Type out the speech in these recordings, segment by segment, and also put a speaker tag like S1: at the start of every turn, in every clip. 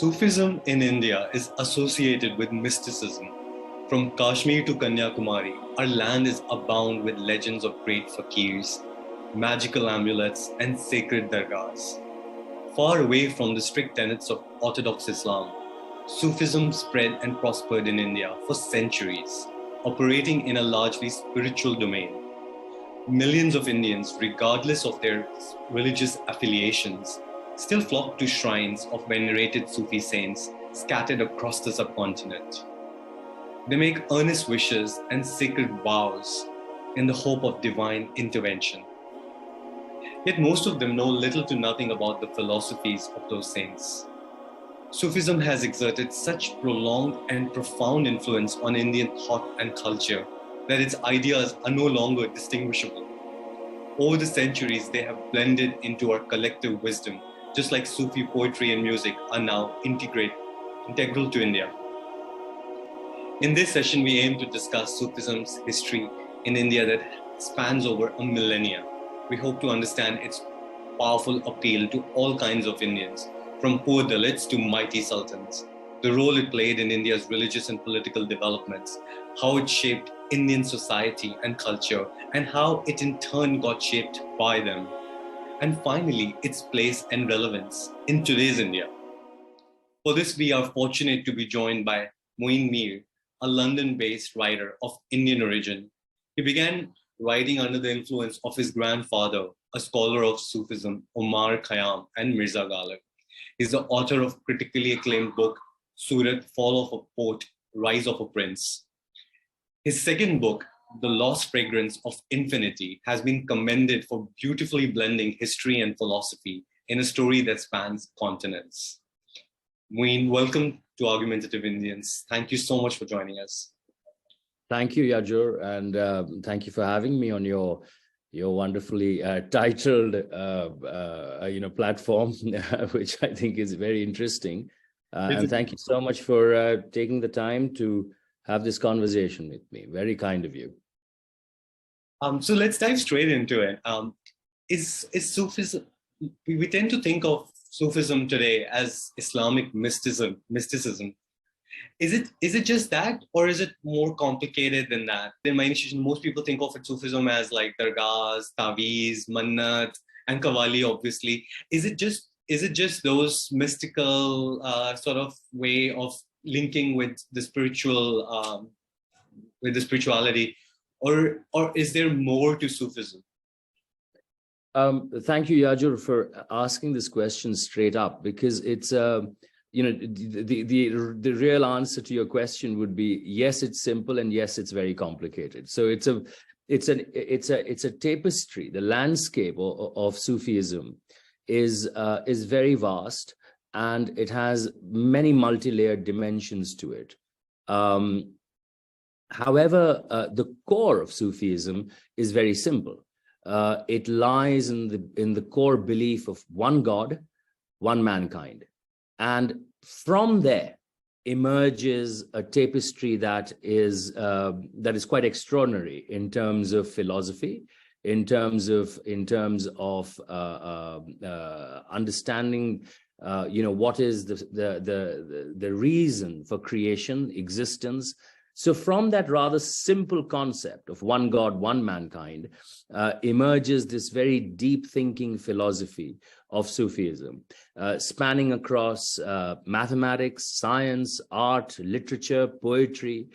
S1: Sufism in India is associated with mysticism. From Kashmir to Kanyakumari, our land is abound with legends of great fakirs, magical amulets, and sacred dargahs. Far away from the strict tenets of Orthodox Islam, Sufism spread and prospered in India for centuries, operating in a largely spiritual domain. Millions of Indians, regardless of their religious affiliations, still flock to shrines of venerated Sufi saints scattered across the subcontinent. They make earnest wishes and sacred vows in the hope of divine intervention. Yet most of them know little to nothing about the philosophies of those saints. Sufism has exerted such prolonged and profound influence on Indian thought and culture that its ideas are no longer distinguishable. Over the centuries, they have blended into our collective wisdom, just like Sufi poetry and music are now integral to India. In this session, we aim to discuss Sufism's history in India that spans over a millennia. We hope to understand its powerful appeal to all kinds of Indians, from poor Dalits to mighty sultans, the role it played in India's religious and political developments, how it shaped Indian society and culture, and how it in turn got shaped by them, and finally, its place and relevance in today's India. For this, we are fortunate to be joined by Moin, a London-based writer of Indian origin. He began writing under the influence of his grandfather, a scholar of Sufism, Omar Khayyam and Mirza Ghalib. He's the author of critically acclaimed book, Surat, Fall of a Poet, Rise of a Prince. His second book, The Lost Fragrance of Infinity, has been commended for beautifully blending history and philosophy in a story that spans continents. Moin, welcome to Argumentative Indians. Thank you so much for joining us.
S2: Thank you, Yajur, and thank you for having me on your wonderfully titled platform, which I think is very interesting. And thank you so much for taking the time to have this conversation with me. Very kind of you.
S1: So let's dive straight into it. Is Sufism? We tend to think of Sufism today as Islamic mysticism. Is it just that, or is it more complicated than that? In my initiation, most people think of Sufism as like dargahs, taweez, mannat, and qawwali, obviously. Is it just those mystical sort of way of linking with the spiritual, with the spirituality, or is there more to Sufism?
S2: Thank you, Yajur, for asking this question straight up, because it's the real answer to your question would be yes, it's simple, and yes, it's very complicated. So it's a tapestry. The landscape of Sufism is very vast, and it has many multi-layered dimensions to it. However, the core of Sufism is very simple. It lies in the core belief of one God, one mankind. And from there emerges a tapestry that is quite extraordinary in terms of philosophy, in terms of understanding what is the reason for creation, existence. So from that rather simple concept of one God, one mankind, emerges this very deep thinking philosophy of Sufism, spanning across mathematics, science, art, literature, poetry,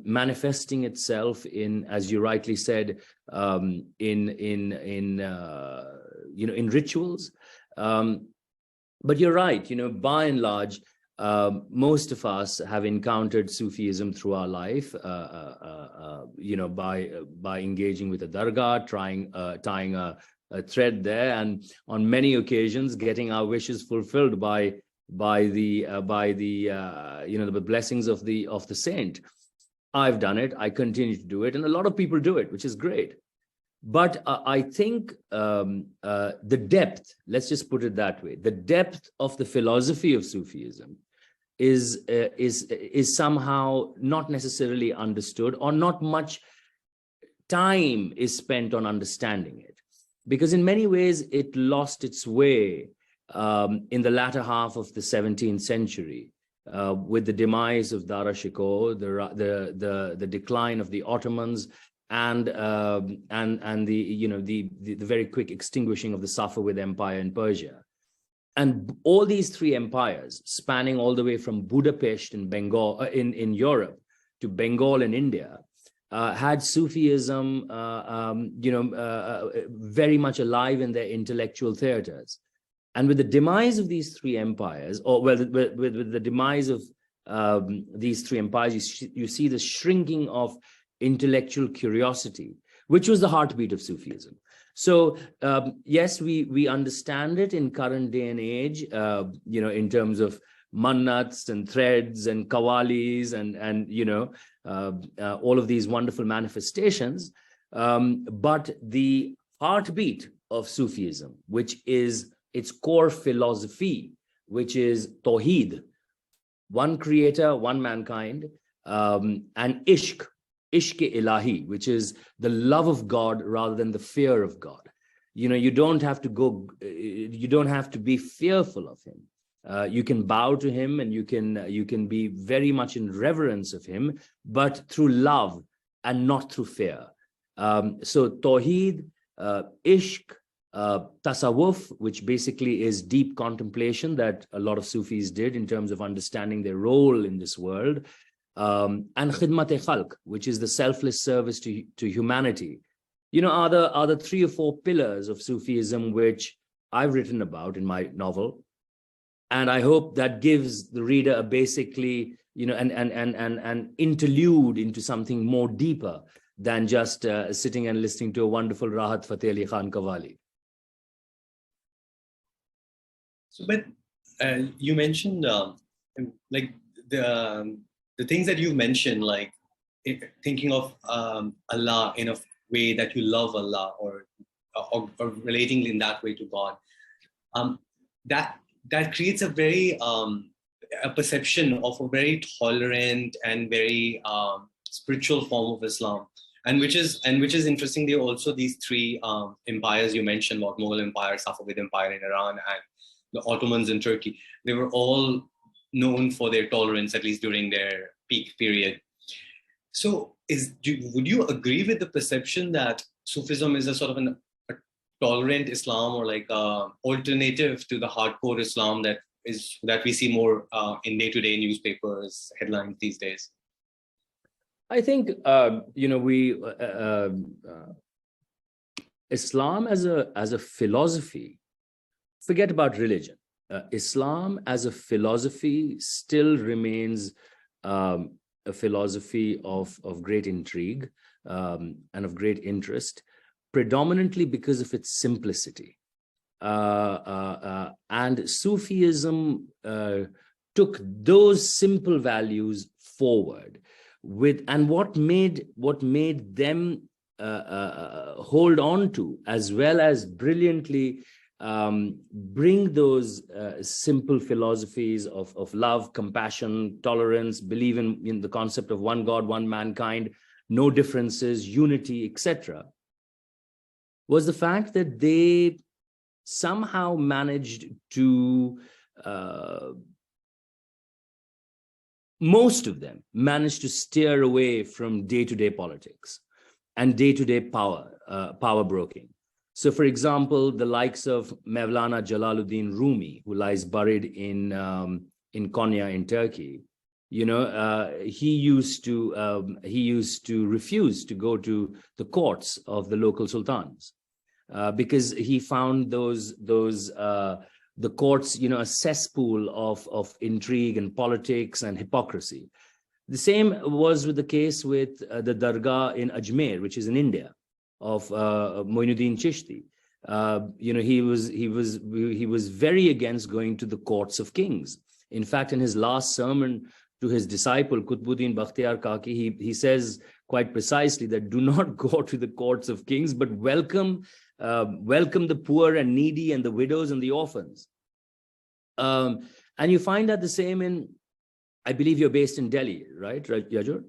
S2: manifesting itself in, as you rightly said, in rituals. But you're right, by and large, most of us have encountered Sufism through our life, by engaging with a dargah, tying a thread there, and on many occasions getting our wishes fulfilled by the blessings of the saint. I've done it. I continue to do it, and a lot of people do it, which is great. But I think the depth, let's just put it that way, the depth of the philosophy of Sufism is somehow not necessarily understood, or not much time is spent on understanding it, because in many ways it lost its way in the latter half of the 17th century, with the demise of Dara Shikoh, the decline of the Ottomans, and the very quick extinguishing of the Safavid Empire in Persia. And all these three empires, spanning all the way from Budapest in Bengal, in Europe, to Bengal in India, had Sufism, very much alive in their intellectual theaters. And with the demise of these three empires, or with the demise of these three empires, you see the shrinking of intellectual curiosity, which was the heartbeat of Sufism. So yes, we understand it in current day and age, in terms of mannats and threads and kawalis and all of these wonderful manifestations. But the heartbeat of Sufism, which is its core philosophy, which is Tawheed, one creator, one mankind, and Ishq-e-Ilahi, which is the love of God rather than the fear of God. You don't have to be fearful of him. You can bow to him, and you can be very much in reverence of him, but through love and not through fear. So Tawheed, Ishq, Tasawwuf, which basically is deep contemplation that a lot of Sufis did in terms of understanding their role in this world, and Khidmat-e-Khalq, which is the selfless service to humanity, are the 3 or 4 pillars of Sufism which I've written about in my novel. And I hope that gives the reader a basically, an interlude into something more deeper than just sitting and listening to a wonderful Rahat Fateh Ali Khan Qawwali.
S1: So, but you mentioned like the things that you mentioned, like thinking of Allah in a way that you love Allah, or relating in that way to God. That creates a very a perception of a very tolerant and very spiritual form of Islam, and which is interestingly also these 3 empires you mentioned, about Mughal Empire, Safavid Empire in Iran, and the Ottomans in Turkey. They were all known for their tolerance, at least during their peak period. So would you agree with the perception that Sufism is a sort of a tolerant Islam, or like alternative to the hardcore Islam that we see more in day-to-day newspapers headlines these days?
S2: I think Islam as a philosophy, forget about religion. Islam as a philosophy still remains a philosophy of great intrigue and of great interest, predominantly because of its simplicity. And Sufism took those simple values forward and what made them hold on to, as well as brilliantly bring those simple philosophies of love, compassion, tolerance, believe in the concept of one God, one mankind, no differences, unity, etc., was the fact that they somehow managed to, most of them managed to steer away from day-to-day politics and day-to-day power broking. So, for example, the likes of Mevlana Jalaluddin Rumi, who lies buried in Konya in Turkey, he used to refuse to go to the courts of the local sultans because he found the courts, a cesspool of intrigue and politics and hypocrisy. The same was with the case with the dargah in Ajmer, which is in India, of Moinuddin Chishti. He was very against going to the courts of kings. In fact, in his last sermon to his disciple Qutbuddin Bakhtiyar Kaki, he says quite precisely that do not go to the courts of kings, but welcome the poor and needy and the widows and the orphans. And you find that the same in, I believe you're based in Delhi, right, Yajur?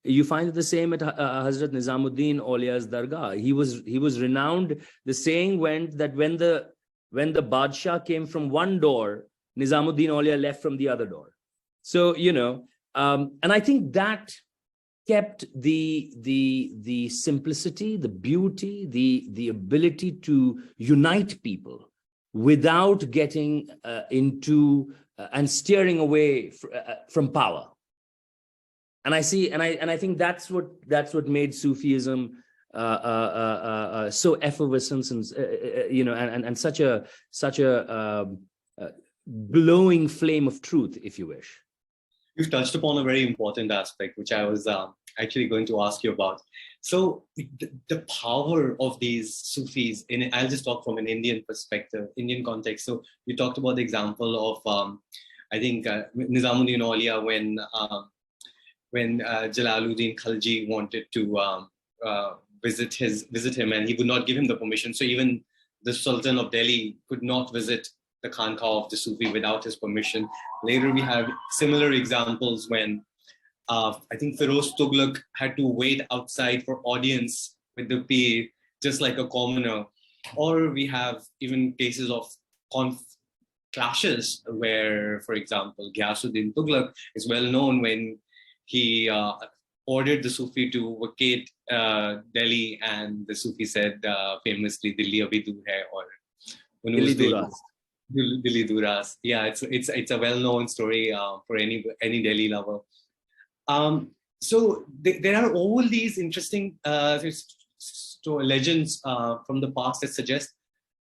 S2: You find it the same at Hazrat Nizamuddin Aulia's Dargah. He was renowned. The saying went that when the when the Badshah came from one door, Nizamuddin Aulia left from the other door. So, and I think that kept the simplicity, the beauty, the ability to unite people without getting into and steering away from power. And I think that's what made Sufism so effervescent and such a glowing flame of truth, if you wish.
S1: You've touched upon a very important aspect, which I was actually going to ask you about. So the power of these Sufis, I'll just talk from an Indian perspective, Indian context. So you talked about the example of, I think, Nizamuddin Aulia when Jalaluddin Khalji wanted to visit him, and he would not give him the permission. So even the Sultan of Delhi could not visit the Khanqah of the Sufi without his permission. Later, we have similar examples when I think Feroz Tughlaq had to wait outside for audience with the Pir, just like a commoner. Or we have even cases of clashes where, for example, Ghiyasuddin Tughlaq is well known when he ordered the Sufi to vacate Delhi, and the Sufi said famously, "Dilli abhi dur hai," or
S2: Dilli duras.
S1: Dilli duras. Yeah, it's a well-known story for any Delhi lover. So there are all these interesting legends from the past that suggest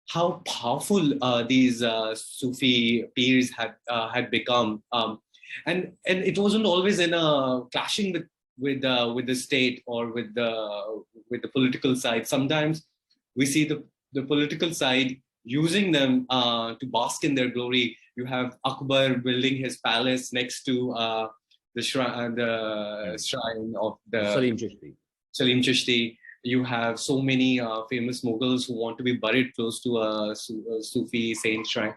S1: how powerful these Sufi peers had become, and it wasn't always in a clashing with the state or with the political side. Sometimes we see the political side using them to bask in their glory. You have Akbar building his palace next to the shrine of the Salim Chishti. You have so many famous Mughals who want to be buried close to a Sufi saint shrine.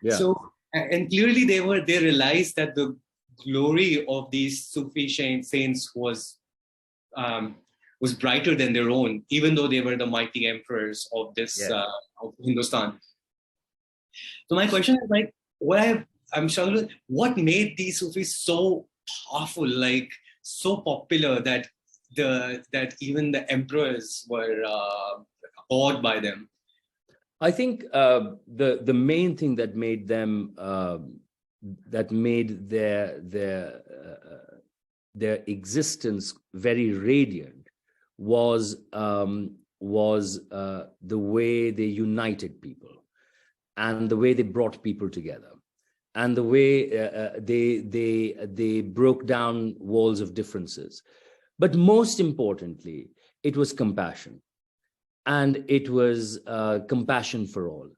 S1: Yeah. So, and clearly they realized that the glory of these Sufi saints was brighter than their own, even though they were the mighty emperors of this of Hindustan. So my question is, like, I'm struggling. What made these Sufis so powerful, like so popular that even the emperors were awed by them?
S2: I think the main thing that made them that made their existence very radiant was the way they united people, and the way they brought people together, and the way they broke down walls of differences. But most importantly, it was compassion, and it was compassion for all.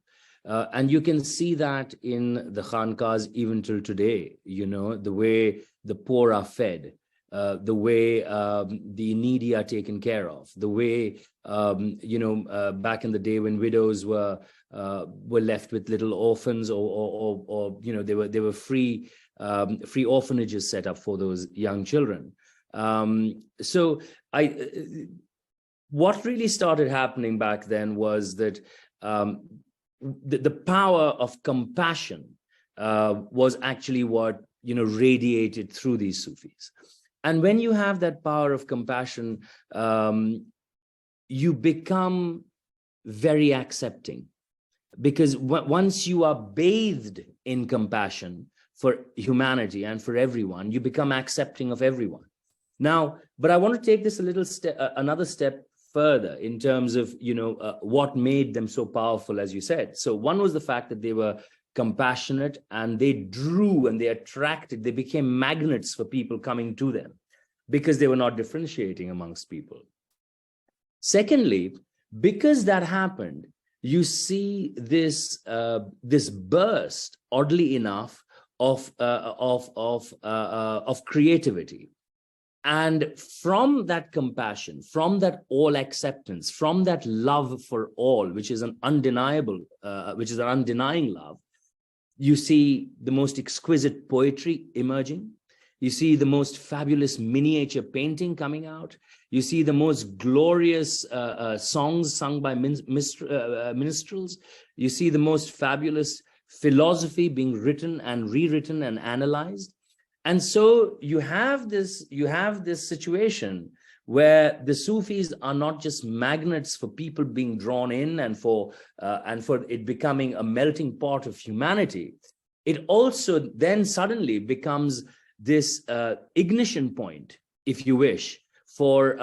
S2: And you can see that in the Khanqahs even till today, the way the poor are fed, the way the needy are taken care of, the way, back in the day when widows were left with little orphans, or there were free orphanages set up for those young children. So what really started happening back then was that the power of compassion was actually what radiated through these Sufis. And when you have that power of compassion, you become very accepting, because once you are bathed in compassion for humanity and for everyone, you become accepting of everyone. Now, but I want to take this another step further in terms of what made them so powerful, as you said. So one was the fact that they were compassionate, and they drew and they attracted, they became magnets for people coming to them, because they were not differentiating amongst people. Secondly, because that happened, you see this burst, oddly enough, of creativity. And from that compassion, from that all acceptance, from that love for all, which is an undenying love, you see the most exquisite poetry emerging. You see the most fabulous miniature painting coming out. You see the most glorious songs sung by minstrels. You see the most fabulous philosophy being written and rewritten and analyzed. And so you have this situation where the Sufis are not just magnets for people being drawn in and for it becoming a melting pot of humanity. It also then suddenly becomes this ignition point, if you wish, for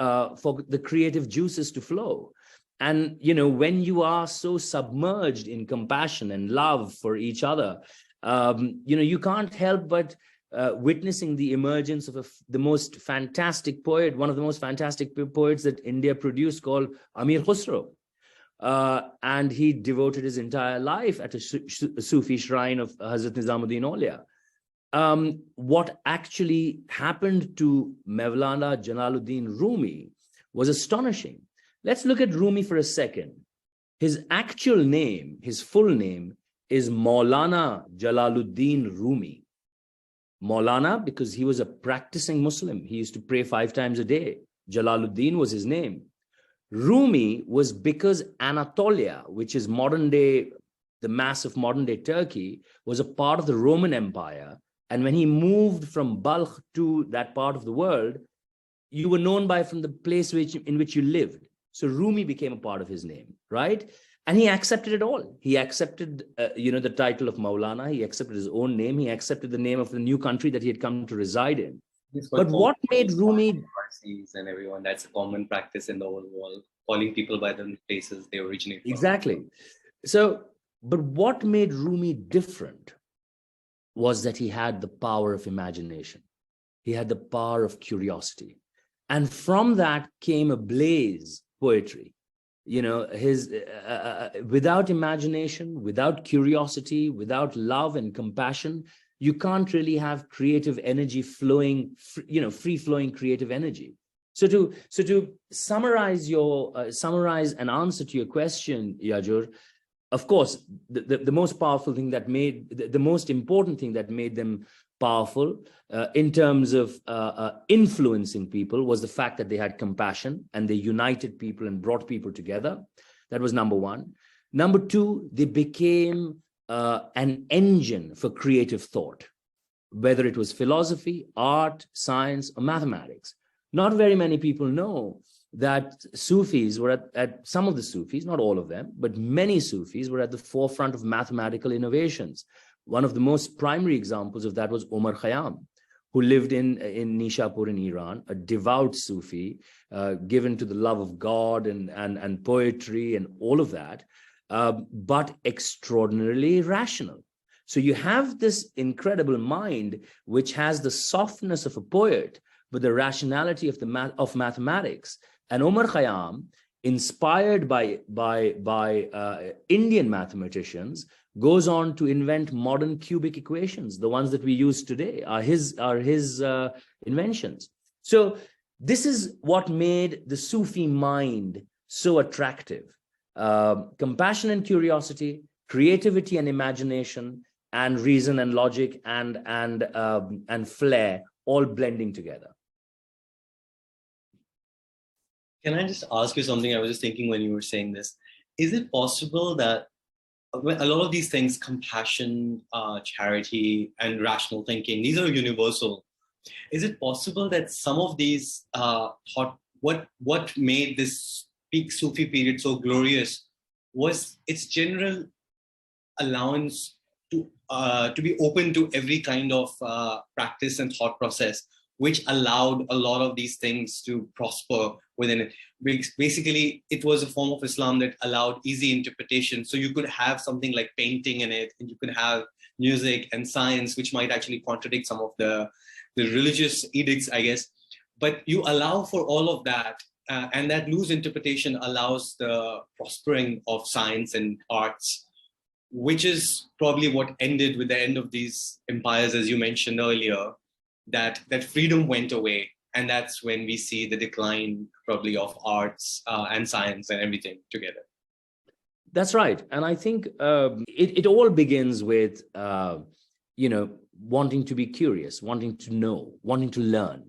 S2: the creative juices to flow. And, you know, when you are so submerged in compassion and love for each other, you know, you can't help but witnessing the emergence of the most fantastic poet, one of the most fantastic poets that India produced, called Amir Khusro. And he devoted his entire life at a Sufi shrine of Hazrat Nizamuddin Aulia. What actually happened to Mevlana Jalaluddin Rumi was astonishing. Let's look at Rumi for a second. His actual name, his full name, is Maulana Jalaluddin Rumi. Maulana, because he was a practicing Muslim. He used to pray 5 times a day. Jalaluddin was his name. Rumi was because Anatolia, which is modern day, the mass of modern day Turkey, was a part of the Roman Empire. And when he moved from Balkh to that part of the world, you were known by from the place in which you lived. So Rumi became a part of his name, right? And he accepted it all. He accepted, you know, the title of Maulana. He accepted his own name. He accepted the name of the new country that he had come to reside in. But what made Rumi...
S1: And everyone, that's a common practice in the whole world, calling people by the places they originate from.
S2: Exactly. So, but what made Rumi different was that he had the power of imagination. He had the power of curiosity. And from that came a blaze poetry. You know, his without imagination, without curiosity, without love and compassion, you can't really have creative energy flowing, you know, free-flowing creative energy. So to summarize an answer to your question, Yajur, of course, the most powerful thing that made the most important thing that made them powerful in terms of influencing people was the fact that they had compassion and they united people and brought people together. That was number one. Number two, they became an engine for creative thought, whether it was philosophy, art, science, or mathematics. Not very many people know that Sufis were at some of the Sufis, not all of them, but many Sufis were at the forefront of mathematical innovations. One of the most primary examples of that was Omar Khayyam, who lived in Nishapur in Iran, a devout Sufi, given to the love of God and poetry and all of that, but extraordinarily rational. So you have this incredible mind which has the softness of a poet, but the rationality of mathematics. And Omar Khayyam, inspired by Indian mathematicians, goes on to invent modern cubic equations. The ones that we use today are his inventions. So this is what made the Sufi mind so attractive. Compassion and curiosity, creativity and imagination, and reason and logic and flair all blending together.
S1: Can I just ask you something? I was just thinking when you were saying this. Is it possible that a lot of these things, compassion, charity, and rational thinking, these are universal? Is it possible that some of these what made this peak Sufi period so glorious was its general allowance to be open to every kind of practice and thought process, which allowed a lot of these things to prosper within it. Basically, it was a form of Islam that allowed easy interpretation. So you could have something like painting in it, and you could have music and science, which might actually contradict some of the religious edicts, I guess. But you allow for all of that, and that loose interpretation allows the prospering of science and arts, which is probably what ended with the end of these empires, as you mentioned earlier, that freedom went away. And that's when we see the decline probably of arts and science and everything together.
S2: That's right. And I think it all begins with, wanting to be curious, wanting to know, wanting to learn.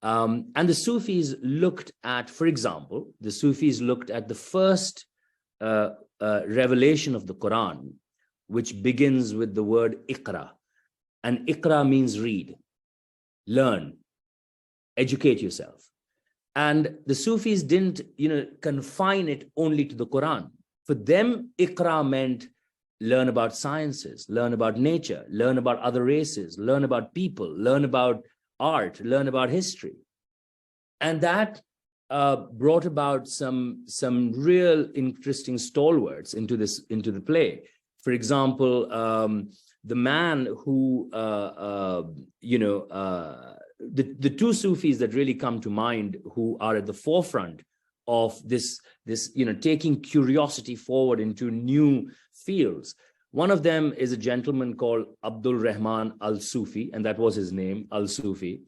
S2: And the Sufis looked at, for example, the first revelation of the Quran, which begins with the word Iqra. And Iqra means read, learn, educate yourself. And the Sufis didn't, confine it only to the Quran. For them, Iqra meant learn about sciences, learn about nature, learn about other races, learn about people, learn about art, learn about history. And that brought about some real interesting stalwarts into the play. For example, the man who, the two Sufis that really come to mind who are at the forefront of this, taking curiosity forward into new fields. One of them is a gentleman called Abdul Rahman al-Sufi, and that was his name, al-Sufi.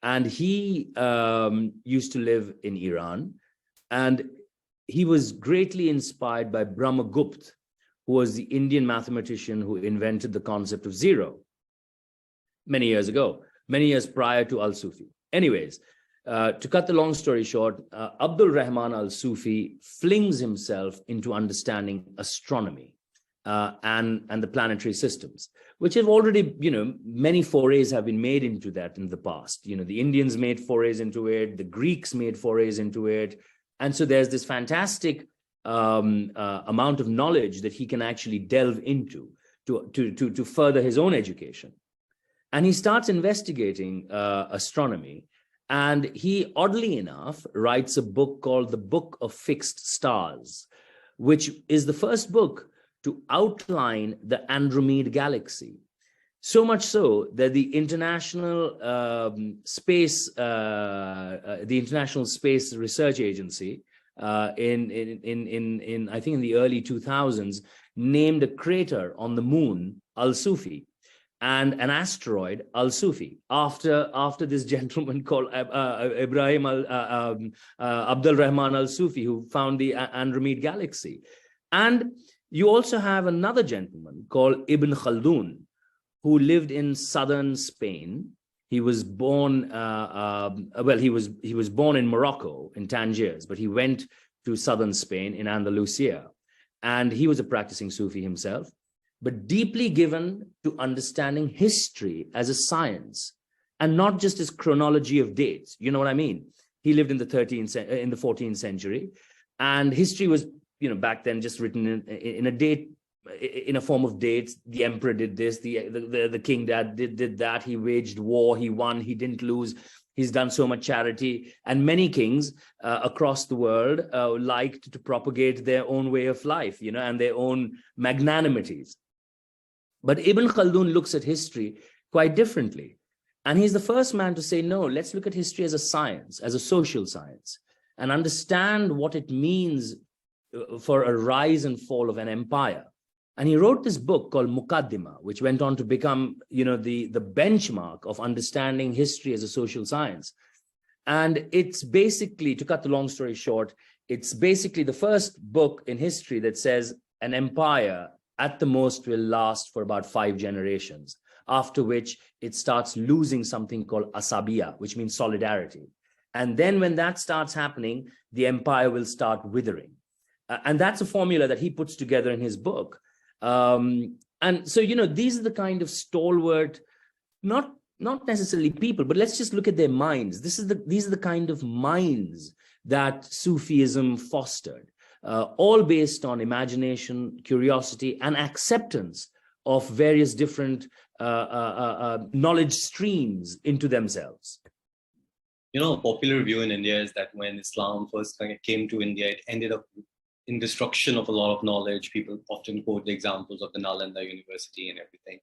S2: And he used to live in Iran. And he was greatly inspired by Brahmagupta, who was the Indian mathematician who invented the concept of zero many years ago, many years prior to al-Sufi. Anyways, to cut the long story short, Abdul Rahman al-Sufi flings himself into understanding astronomy and the planetary systems, which have already, many forays have been made into that in the past. The Indians made forays into it, the Greeks made forays into it. And so there's this fantastic amount of knowledge that he can actually delve into to further his own education. And he starts investigating astronomy. And he, oddly enough, writes a book called The Book of Fixed Stars, which is the first book to outline the Andromede galaxy. So much so that the International Space Research Agency in I think in the early 2000s named a crater on the moon Al-Sufi and an asteroid Al-Sufi after this gentleman called Abdul Rahman Al-Sufi, who found the Andromede galaxy. And you also have another gentleman called Ibn Khaldun, who lived in southern Spain. He was born, he was born in Morocco, in Tangiers, but he went to southern Spain in Andalusia. And he was a practicing Sufi himself, but deeply given to understanding history as a science and not just as chronology of dates. You know what I mean? He lived in the 14th century, and history was, back then just written in a date, in a form of dates. The emperor did this, the king did that, he waged war, he won, he didn't lose, he's done so much charity. And many kings across the world liked to propagate their own way of life, and their own magnanimities. But Ibn Khaldun looks at history quite differently. And he's the first man to say, no, let's look at history as a science, as a social science, and understand what it means for a rise and fall of an empire. And he wrote this book called Muqaddimah, which went on to become, the benchmark of understanding history as a social science. And it's basically, to cut the long story short, it's basically the first book in history that says an empire at the most will last for about 5 generations, after which it starts losing something called asabiya, which means solidarity. And then when that starts happening, the empire will start withering. And that's a formula that he puts together in his book. And so, these are the kind of stalwart, not necessarily people, but let's just look at their minds. These are the kind of minds that Sufism fostered, all based on imagination, curiosity, and acceptance of various different knowledge streams into themselves.
S1: A popular view in India is that when Islam first came to India, it ended up in destruction of a lot of knowledge. People often quote the examples of the Nalanda University and everything.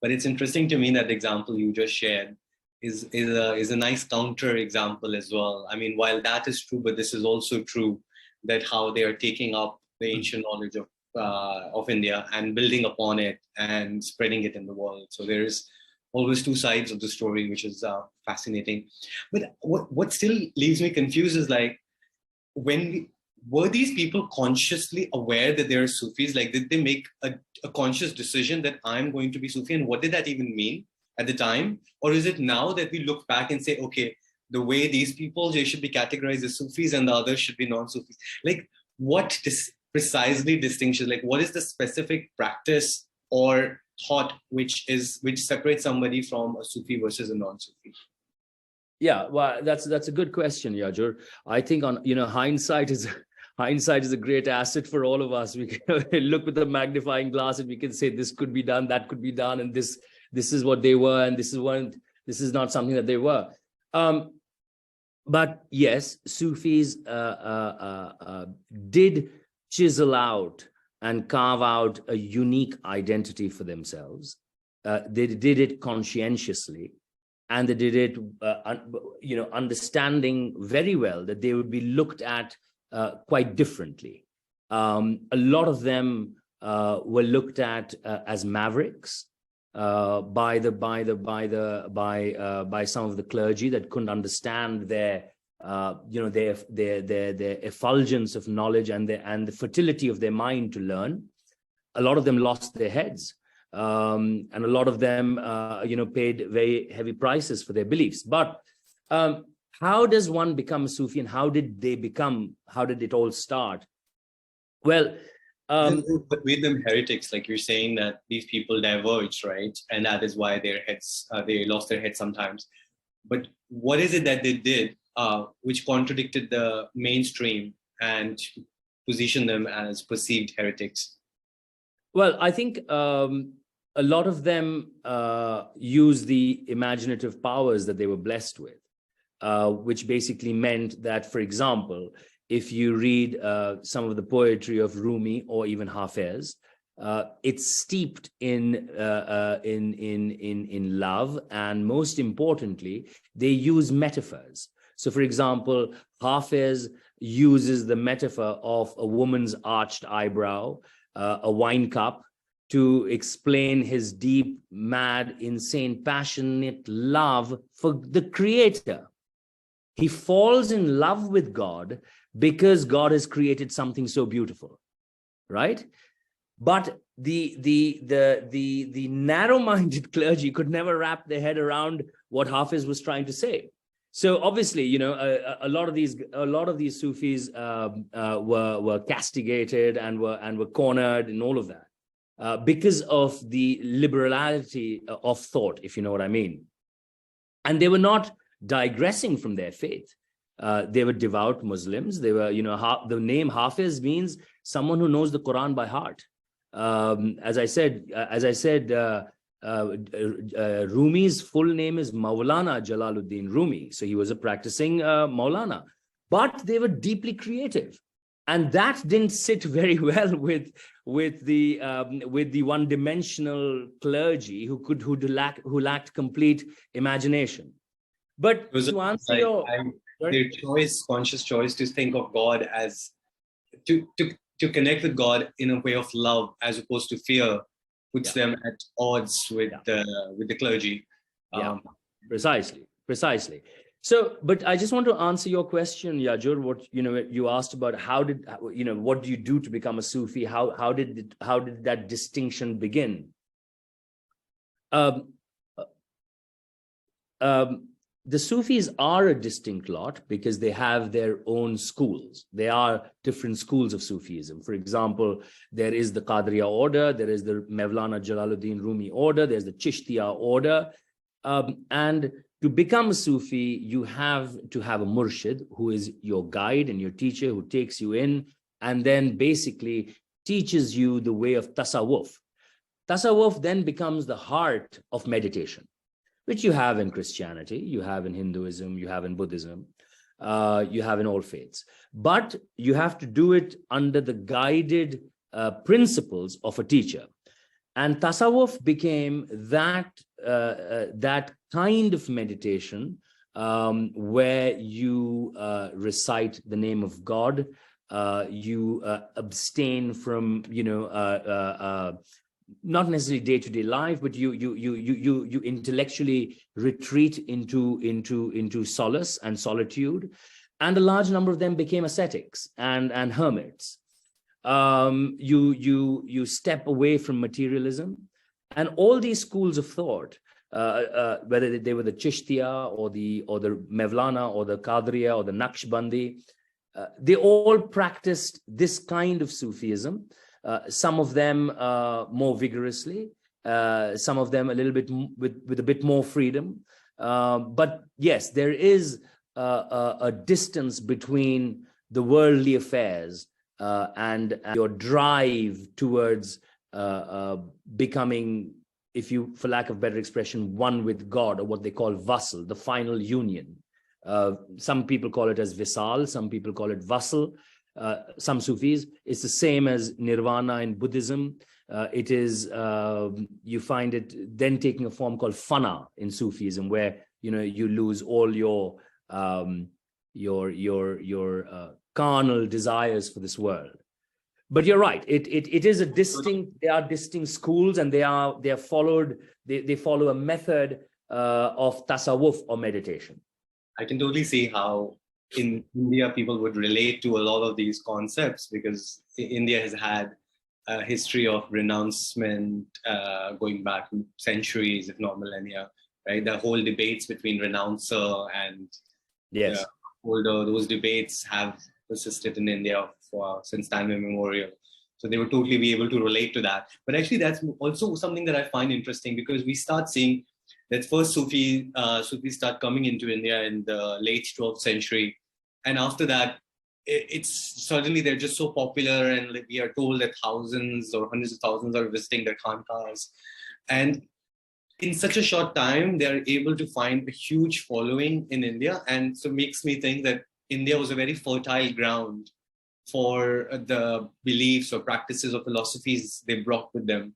S1: But it's interesting to me that the example you just shared is a nice counter example as well. I mean, while that is true, but this is also true, that how they are taking up the ancient knowledge of India and building upon it and spreading it in the world. So there is always two sides of the story, which is fascinating. But what still leaves me confused is were these people consciously aware that they are Sufis? Like, did they make a conscious decision that I'm going to be Sufi? And what did that even mean at the time? Or is it now that we look back and say, okay, the way these people, they should be categorized as Sufis and the others should be non-Sufis? Like, precisely distinguishes, like what is the specific practice or thought which separates somebody from a Sufi versus a non-Sufi?
S2: Yeah, well, that's a good question, Yajur. I think hindsight is a great asset for all of us. We can look with a magnifying glass and we can say this could be done, that could be done, and this is what they were, and this is not something that they were. But yes, Sufis did chisel out and carve out a unique identity for themselves. They did it conscientiously, and they did it, understanding very well that they would be looked at quite differently. A lot of them were looked at as mavericks by some of the clergy that couldn't understand their effulgence of knowledge and the fertility of their mind to learn. A lot of them lost their heads. And a lot of them, paid very heavy prices for their beliefs. But how does one become a Sufi, and how did it all start? Well,
S1: but with them heretics, like you're saying that these people diverged, right? And that is why their heads, they lost their heads sometimes. But what is it that they did which contradicted the mainstream and positioned them as perceived heretics?
S2: Well, I think a lot of them use the imaginative powers that they were blessed with, which basically meant that, for example, if you read some of the poetry of Rumi or even Hafez, it's steeped in love, and most importantly, they use metaphors. So, for example, Hafez uses the metaphor of a woman's arched eyebrow, a wine cup, to explain his deep, mad, insane, passionate love for the Creator. He falls in love with God because God has created something so beautiful, right? But the narrow-minded clergy could never wrap their head around what Hafiz was trying to say. So obviously, a lot of these Sufis were castigated and were cornered and all of that because of the liberality of thought, if you know what I mean. And they were not digressing from their faith. They were devout Muslims. They were, the name Hafiz means someone who knows the Quran by heart. As I said, Rumi's full name is Maulana Jalaluddin Rumi. So he was a practicing Maulana, but they were deeply creative. And that didn't sit very well with the one-dimensional clergy who lacked complete imagination. But to answer
S1: their conscious choice to think of God as to connect with God in a way of love as opposed to fear puts them at odds with the clergy.
S2: Precisely. So, but I just want to answer your question, Yajur. What you asked about what do you do to become a Sufi? How did that distinction begin? The Sufis are a distinct lot because they have their own schools. There are different schools of Sufism. For example, there is the Qadriya order, there is the Mevlana Jalaluddin Rumi order, there's the Chishtiya order. And to become a Sufi, you have to have a murshid who is your guide and your teacher, who takes you in and then basically teaches you the way of tasawwuf. Tasawwuf then becomes the heart of meditation, which you have in Christianity, you have in Hinduism, you have in Buddhism, you have in all faiths. But you have to do it under the guided principles of a teacher. And tasawwuf became that kind of meditation where you recite the name of God, you abstain from, not necessarily day-to-day life, but you intellectually retreat into solace and solitude. And a large number of them became ascetics and hermits. You step away from materialism, and all these schools of thought, whether they were the Chishtiya or the Mevlana or the Qadriya or the Naqshbandi, they all practiced this kind of Sufism. Some of them more vigorously, some of them a little bit with a bit more freedom. But yes, there is a distance between the worldly affairs and your drive towards becoming, if you, for lack of better expression, one with God, or what they call vassal, the final union. Some people call it as visal, some people call it vassal. Some Sufis, it's the same as nirvana in Buddhism. It is, you find it then taking a form called fana in Sufism, where you lose all your carnal desires for this world. But you're right. It is a distinct. They are distinct schools, and they are followed. They follow a method of tasawwuf or meditation.
S1: I can totally see how in India people would relate to a lot of these concepts, because India has had a history of renouncement going back centuries, if not millennia. Right, the whole debates between renouncer and
S2: yes,
S1: older, those debates have persisted in India since time immemorial. So they would totally be able to relate to that. But actually, that's also something that I find interesting, because we start seeing that first Sufis start coming into India in the late 12th century. And after that, it's suddenly they're just so popular, and like we are told that thousands or hundreds of thousands are visiting their khanqahs. And in such a short time, they're able to find a huge following in India. And so it makes me think that India was a very fertile ground for the beliefs or practices or philosophies they brought with them.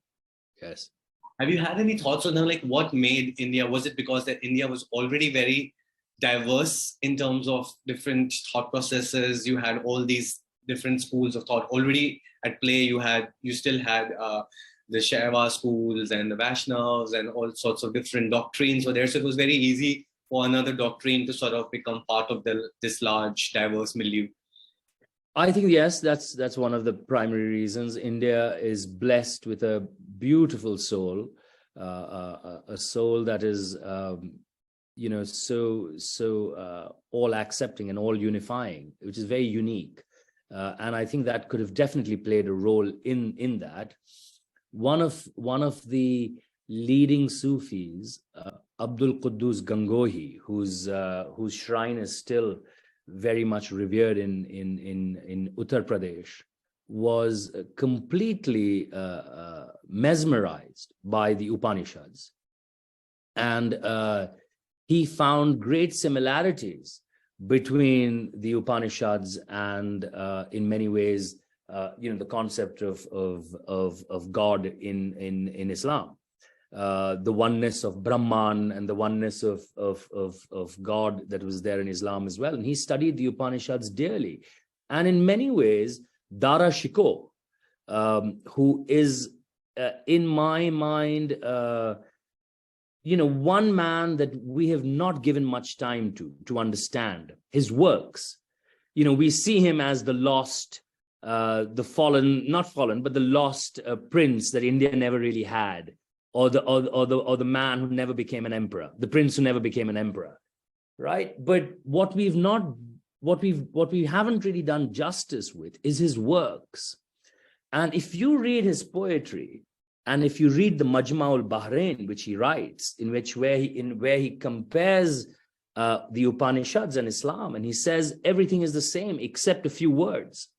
S2: Yes.
S1: Have you had any thoughts on like what made India? Was it because that India was already very diverse in terms of different thought processes? You had all these different schools of thought already at play. You still had the Shaiva schools and the Vaishnavas and all sorts of different doctrines were there. So it was very easy for another doctrine to sort of become part of this large, diverse milieu.
S2: I think, yes, that's one of the primary reasons. India is blessed with a beautiful soul, a soul that is, so all accepting and all unifying, which is very unique. And I think that could have definitely played a role in that. One of the leading Sufis, Abdul Quddus Gangohi, whose shrine is still very much revered in Uttar Pradesh, was completely mesmerized by the Upanishads, and he found great similarities between the Upanishads and, in many ways, the concept of God in Islam, the oneness of Brahman and the oneness of God that was there in Islam as well. And he studied the Upanishads dearly, and in many ways, Dara Shikoh, who is, in my mind, one man that we have not given much time to understand his works. We see him as the lost, the fallen, not fallen, but the lost prince that India never really had, or the man who never became an emperor, the prince who never became an emperor, right? But what we haven't really done justice with is his works. And if you read his poetry, and if you read the Majma al-Bahrain, which he writes, where he compares the Upanishads and Islam, and he says everything is the same except a few words,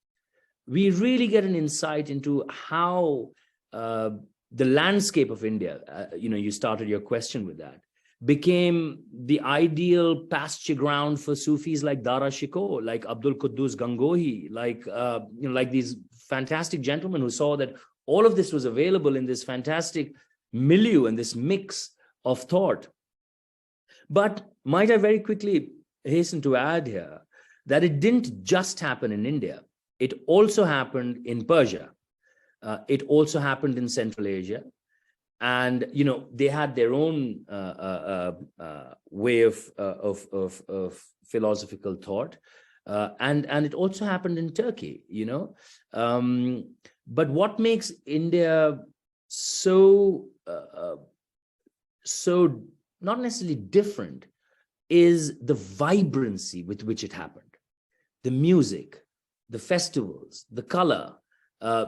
S2: we really get an insight into how the landscape of India, you started your question with that, became the ideal pasture ground for Sufis like Dara Shikoh, like Abdul Quddus Gangohi, like these fantastic gentlemen who saw that all of this was available in this fantastic milieu and this mix of thought. But might I very quickly hasten to add here that it didn't just happen in India. It also happened in Persia. It also happened in Central Asia. And, they had their own way of philosophical thought. And it also happened in Turkey, But what makes India so not necessarily different is the vibrancy with which it happened. the music, the festivals, the color. The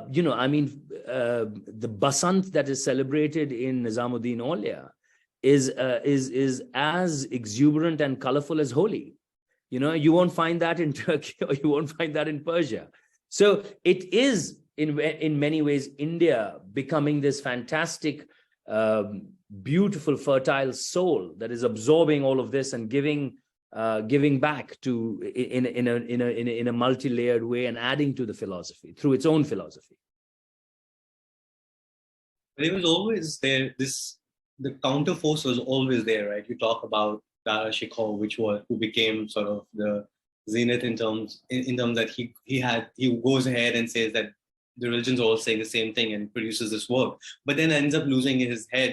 S2: Basant that is celebrated in Nizamuddin Aulia is as exuberant and colorful as Holi. You won't find that in Turkey, or you won't find that in Persia. So it is in many ways India becoming this fantastic, beautiful, fertile soul that is absorbing all of this and giving back to in a multi-layered way, and adding to the philosophy through its own philosophy.
S1: But it was always there. The counter force was always there, right? You talk about Dara Shikoh, who became sort of the zenith in terms that he goes ahead and says that the religions are all saying the same thing and produces this work, but then ends up losing his head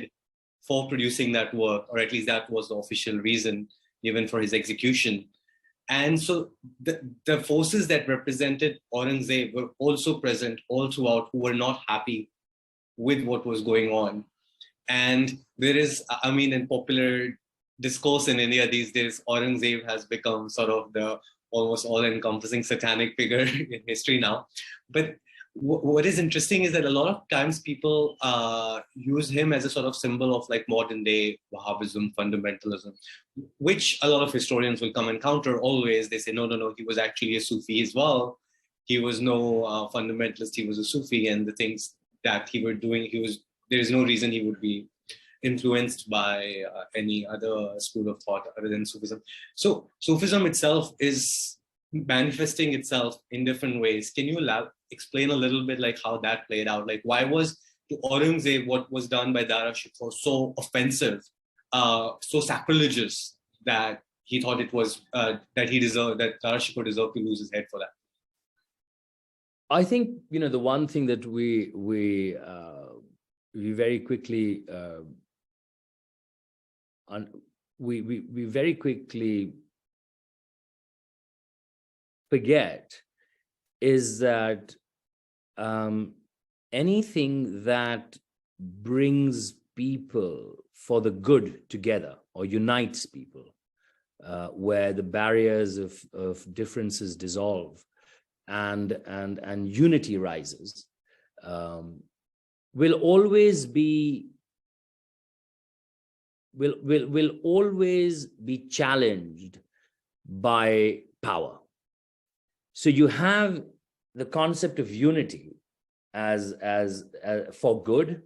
S1: for producing that work, or at least that was the official reason given for his execution. And so the forces that represented Aurangzeb were also present all throughout, who were not happy with what was going on. And there is, in popular discourse in India these days, Aurangzeb has become sort of the almost all-encompassing satanic figure in history now. But what is interesting is that a lot of times people use him as a sort of symbol of like modern day Wahhabism, fundamentalism, which a lot of historians will come and counter always. They say, no, he was actually a Sufi as well. He was no fundamentalist, he was a Sufi, and the things that he was doing, there is no reason he would be influenced by any other school of thought other than Sufism. So Sufism itself is manifesting itself in different ways. Can you explain a little bit like how that played out? Like, why was to Aurangzeb what was done by Dara Shikoh so offensive, so sacrilegious, that he thought it was that Dara Shikoh deserved to lose his head for that?
S2: I think the one thing that we very quickly we very quickly forget is that anything that brings people for the good together or unites people, where the barriers of differences dissolve and unity rises, will always be challenged by power. So you have the concept of unity as for good,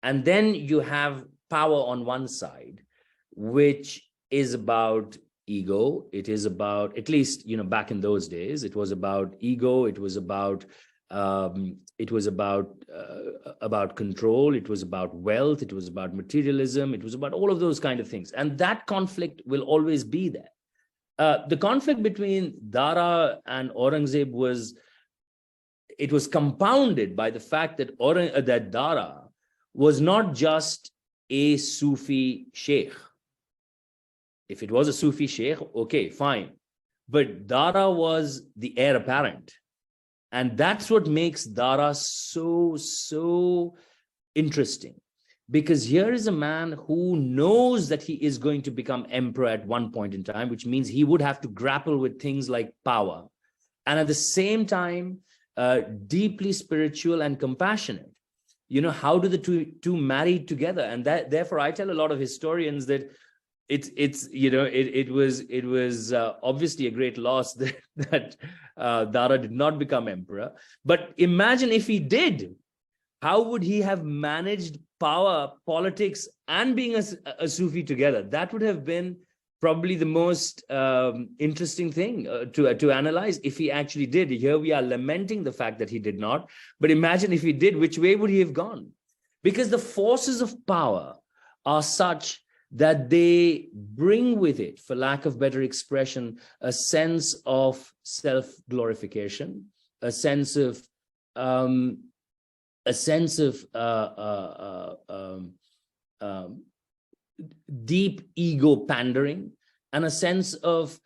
S2: and then you have power on one side, which is about ego. It is about, at least back in those days, it was about ego. It was about control. It was about wealth. It was about materialism. It was about all of those kind of things, and that conflict will always be there. The conflict between Dara and Aurangzeb was compounded by the fact that Dara was not just a Sufi sheikh. If it was a Sufi sheikh, okay, fine. But Dara was the heir apparent. And that's what makes Dara so interesting. Because here is a man who knows that he is going to become emperor at one point in time, which means he would have to grapple with things like power. And at the same time, deeply spiritual and compassionate. How do the two marry together? And therefore, I tell a lot of historians that it was obviously a great loss that Dara did not become emperor. But imagine if he did, how would he have managed power, politics, and being a Sufi together? That would have been probably the most interesting thing to analyze if he actually did. Here we are lamenting the fact that he did not, but imagine if he did, which way would he have gone? Because the forces of power are such that they bring with it, for lack of better expression, a sense of self-glorification, a sense of deep ego pandering, and a sense of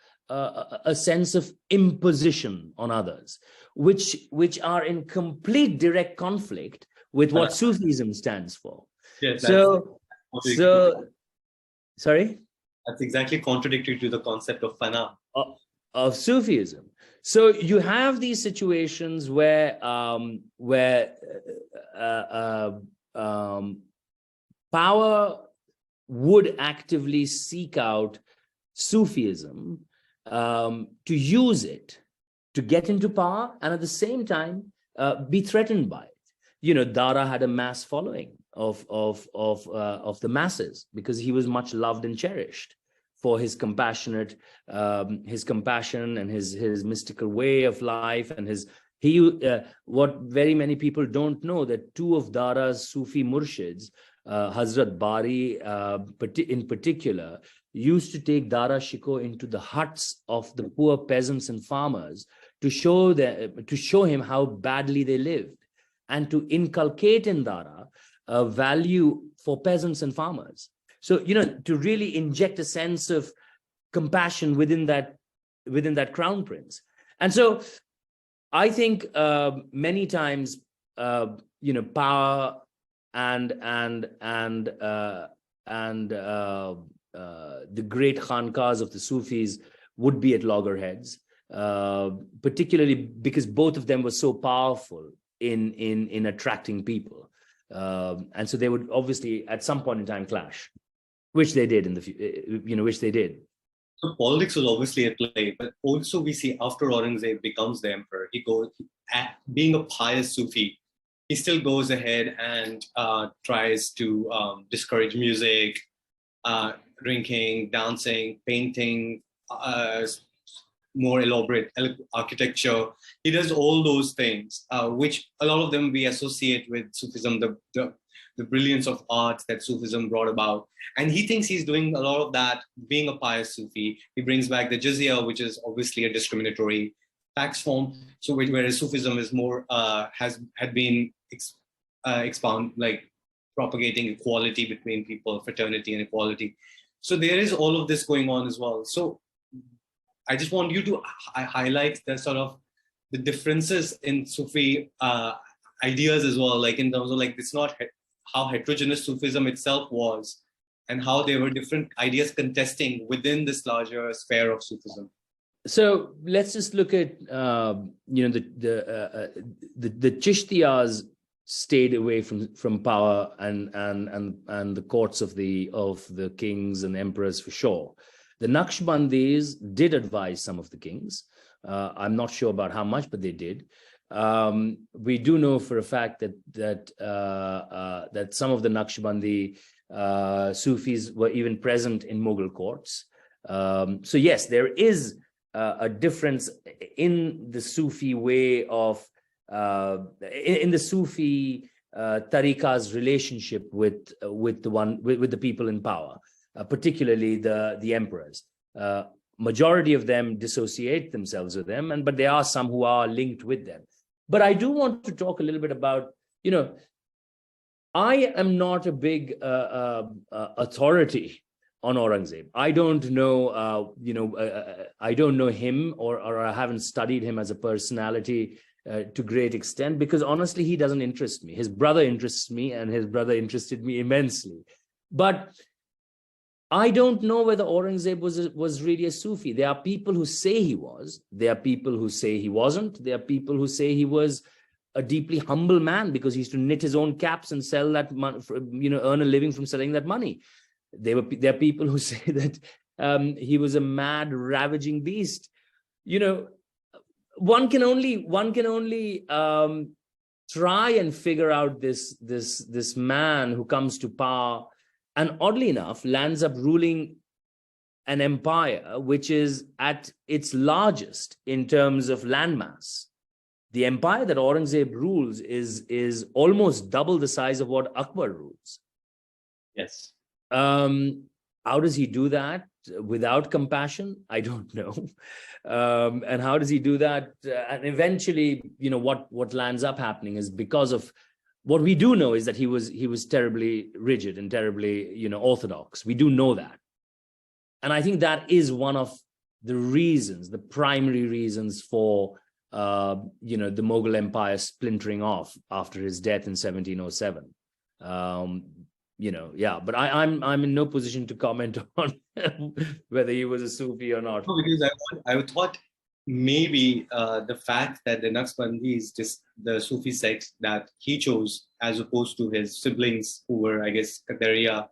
S2: imposition on others, which are in complete direct conflict with what Sufism stands for.
S1: Yes,
S2: sorry?
S1: That's exactly contradictory to the concept of fana.
S2: Sufism. So you have these situations where power would actively seek out Sufism, to use it to get into power, and at the same time be threatened by it. Dara had a mass following of the masses because he was much loved and cherished for his compassion and his mystical way of life, and what very many people don't know, that two of Dara's Sufi murshids, Hazrat Bari in particular, used to take Dara Shikoh into the huts of the poor peasants and farmers to show him how badly they lived, and to inculcate in Dara a value for peasants and farmers. So, to really inject a sense of compassion within that crown prince. And so I think many times, power and the great khanqahs of the Sufis would be at loggerheads, particularly because both of them were so powerful in attracting people. And so they would obviously at some point in time clash, which they did which they did.
S1: So politics was obviously at play, but also we see after Aurangzeb becomes the emperor, being a pious Sufi, he still goes ahead and tries to discourage music, drinking, dancing, painting, more elaborate architecture. He does all those things, which a lot of them we associate with Sufism, the brilliance of art that Sufism brought about. And he thinks he's doing a lot of that being a pious Sufi. He brings back the jizya, which is obviously a discriminatory tax form. So whereas Sufism is more, had been propagating equality between people, fraternity and equality. So there is all of this going on as well. So I just want you to highlight the sort of the differences in Sufi ideas as well, like in terms of like it's not how heterogeneous Sufism itself was, and how there were different ideas contesting within this larger sphere of Sufism.
S2: So let's just look at the Chishtiyas stayed away from power and the courts of the kings and emperors for sure. The Naqshbandis did advise some of the kings. I'm not sure about how much, but they did. We do know for a fact that some of the Naqshbandi Sufis were even present in Mughal courts. So yes, there is a difference in the Sufi way of in the Sufi tariqah's relationship with the people in power, particularly the emperors. Majority of them dissociate themselves with them, but there are some who are linked with them. But I do want to talk a little bit about, I am not a big authority on Aurangzeb. I don't know, I don't know him, or I haven't studied him as a personality to great extent, because honestly, he doesn't interest me. His brother interests me, and his brother interested me immensely. But I don't know whether Aurangzeb was really a Sufi. There are people who say he was. There are people who say he wasn't. There are people who say he was a deeply humble man because he used to knit his own caps and sell that money, earn a living from selling that money. There are people who say that he was a mad, ravaging beast. One can only try and figure out this man who comes to power, and oddly enough lands up ruling an empire which is at its largest in terms of landmass. The empire that Aurangzeb rules is almost double the size of what Akbar rules.
S1: Yes.
S2: How does he do that without compassion? I don't know. And how does he do that? And eventually, what lands up happening is because of what we do know is that he was terribly rigid and terribly, orthodox. We do know that. And I think that is one of the reasons, the primary reasons for, the Mughal Empire splintering off after his death in 1707. yeah. But I'm in no position to comment on whether he was a Sufi or not.
S1: No, because I thought maybe the fact that the Naqshbandi is just the Sufi sect that he chose, as opposed to his siblings who were, I guess, Qadariya,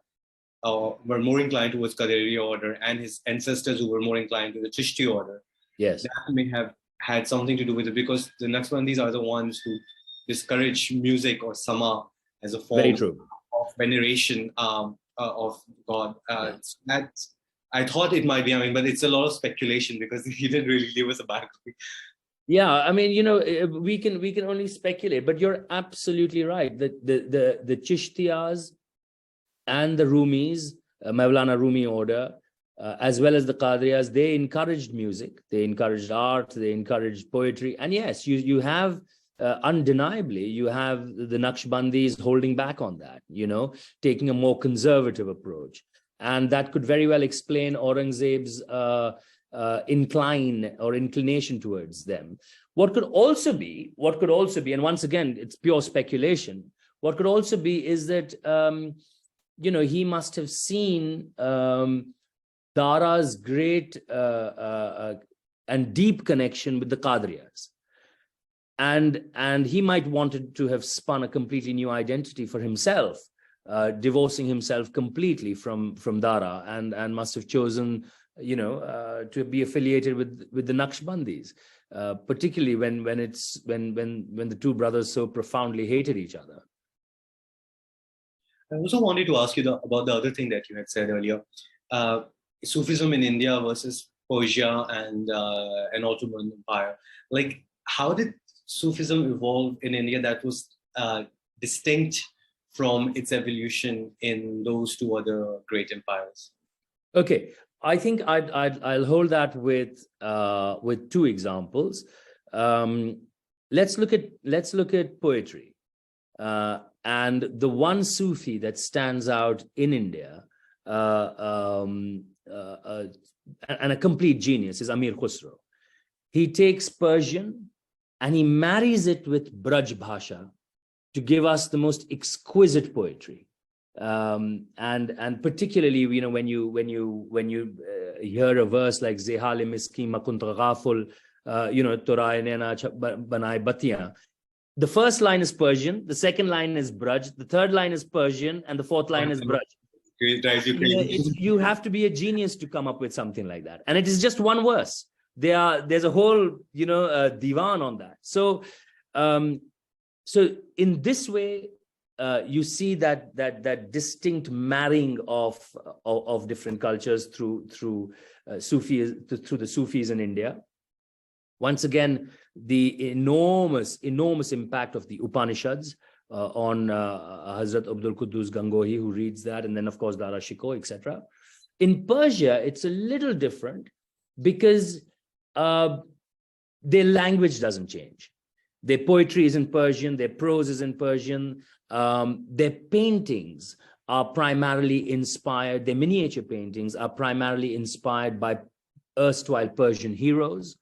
S1: were more inclined towards Qadariya order, and his ancestors who were more inclined to the Chishti order.
S2: Yes.
S1: That may have had something to do with it, because the Naqshbandis are the ones who discourage music or sama as a
S2: Very
S1: form
S2: true.
S1: of veneration of God.
S2: Yeah.
S1: That's, I thought it might be, I mean, but it's a lot of speculation because he didn't really give us a background.
S2: Yeah, I mean, we can only speculate, but you're absolutely right. The Chishtiyas and the Rumis, Mawlana Rumi order, as well as the Qadiriyas, they encouraged music, they encouraged art, they encouraged poetry. And yes, you have, undeniably, you have the Naqshbandis holding back on that, taking a more conservative approach. And that could very well explain Aurangzeb's inclination towards them. What could also be, and once again, it's pure speculation, what could also be is that, he must have seen Dara's great and deep connection with the Qadiriyas. And he might wanted to have spun a completely new identity for himself, divorcing himself completely from Dara, and must have chosen, to be affiliated with the Naqshbandis, particularly when the two brothers so profoundly hated each other.
S1: I also wanted to ask you about the other thing that you had said earlier, Sufism in India versus Persia and an Ottoman Empire. Like, how did Sufism evolve in India that was distinct from its evolution in those two other great empires?
S2: Okay, I think I'll hold that with two examples. Let's look at poetry, and the one Sufi that stands out in India, and a complete genius, is Amir Khusro. He takes Persian and he marries it with Braj Bhasha to give us the most exquisite poetry. And particularly, when you hear a verse like Zehale Miski Makunta Ghaful, Torai Nena Banai Batiya. The first line is Persian, the second line is Braj, the third line is Persian, and the fourth line is Braj. You have to be a genius to come up with something like that. And it is just one verse. There's a whole, divan on that. So in this way, you see that distinct marrying of different cultures through the Sufis in India. Once again, the enormous impact of the Upanishads on Hazrat Abdul Quddus Gangohi, who reads that, and then of course Dara Shikoh, etc. In Persia, it's a little different because their language doesn't change. Their poetry is in Persian, their prose is in Persian, their paintings are primarily inspired, their miniature paintings are primarily inspired by erstwhile Persian heroes,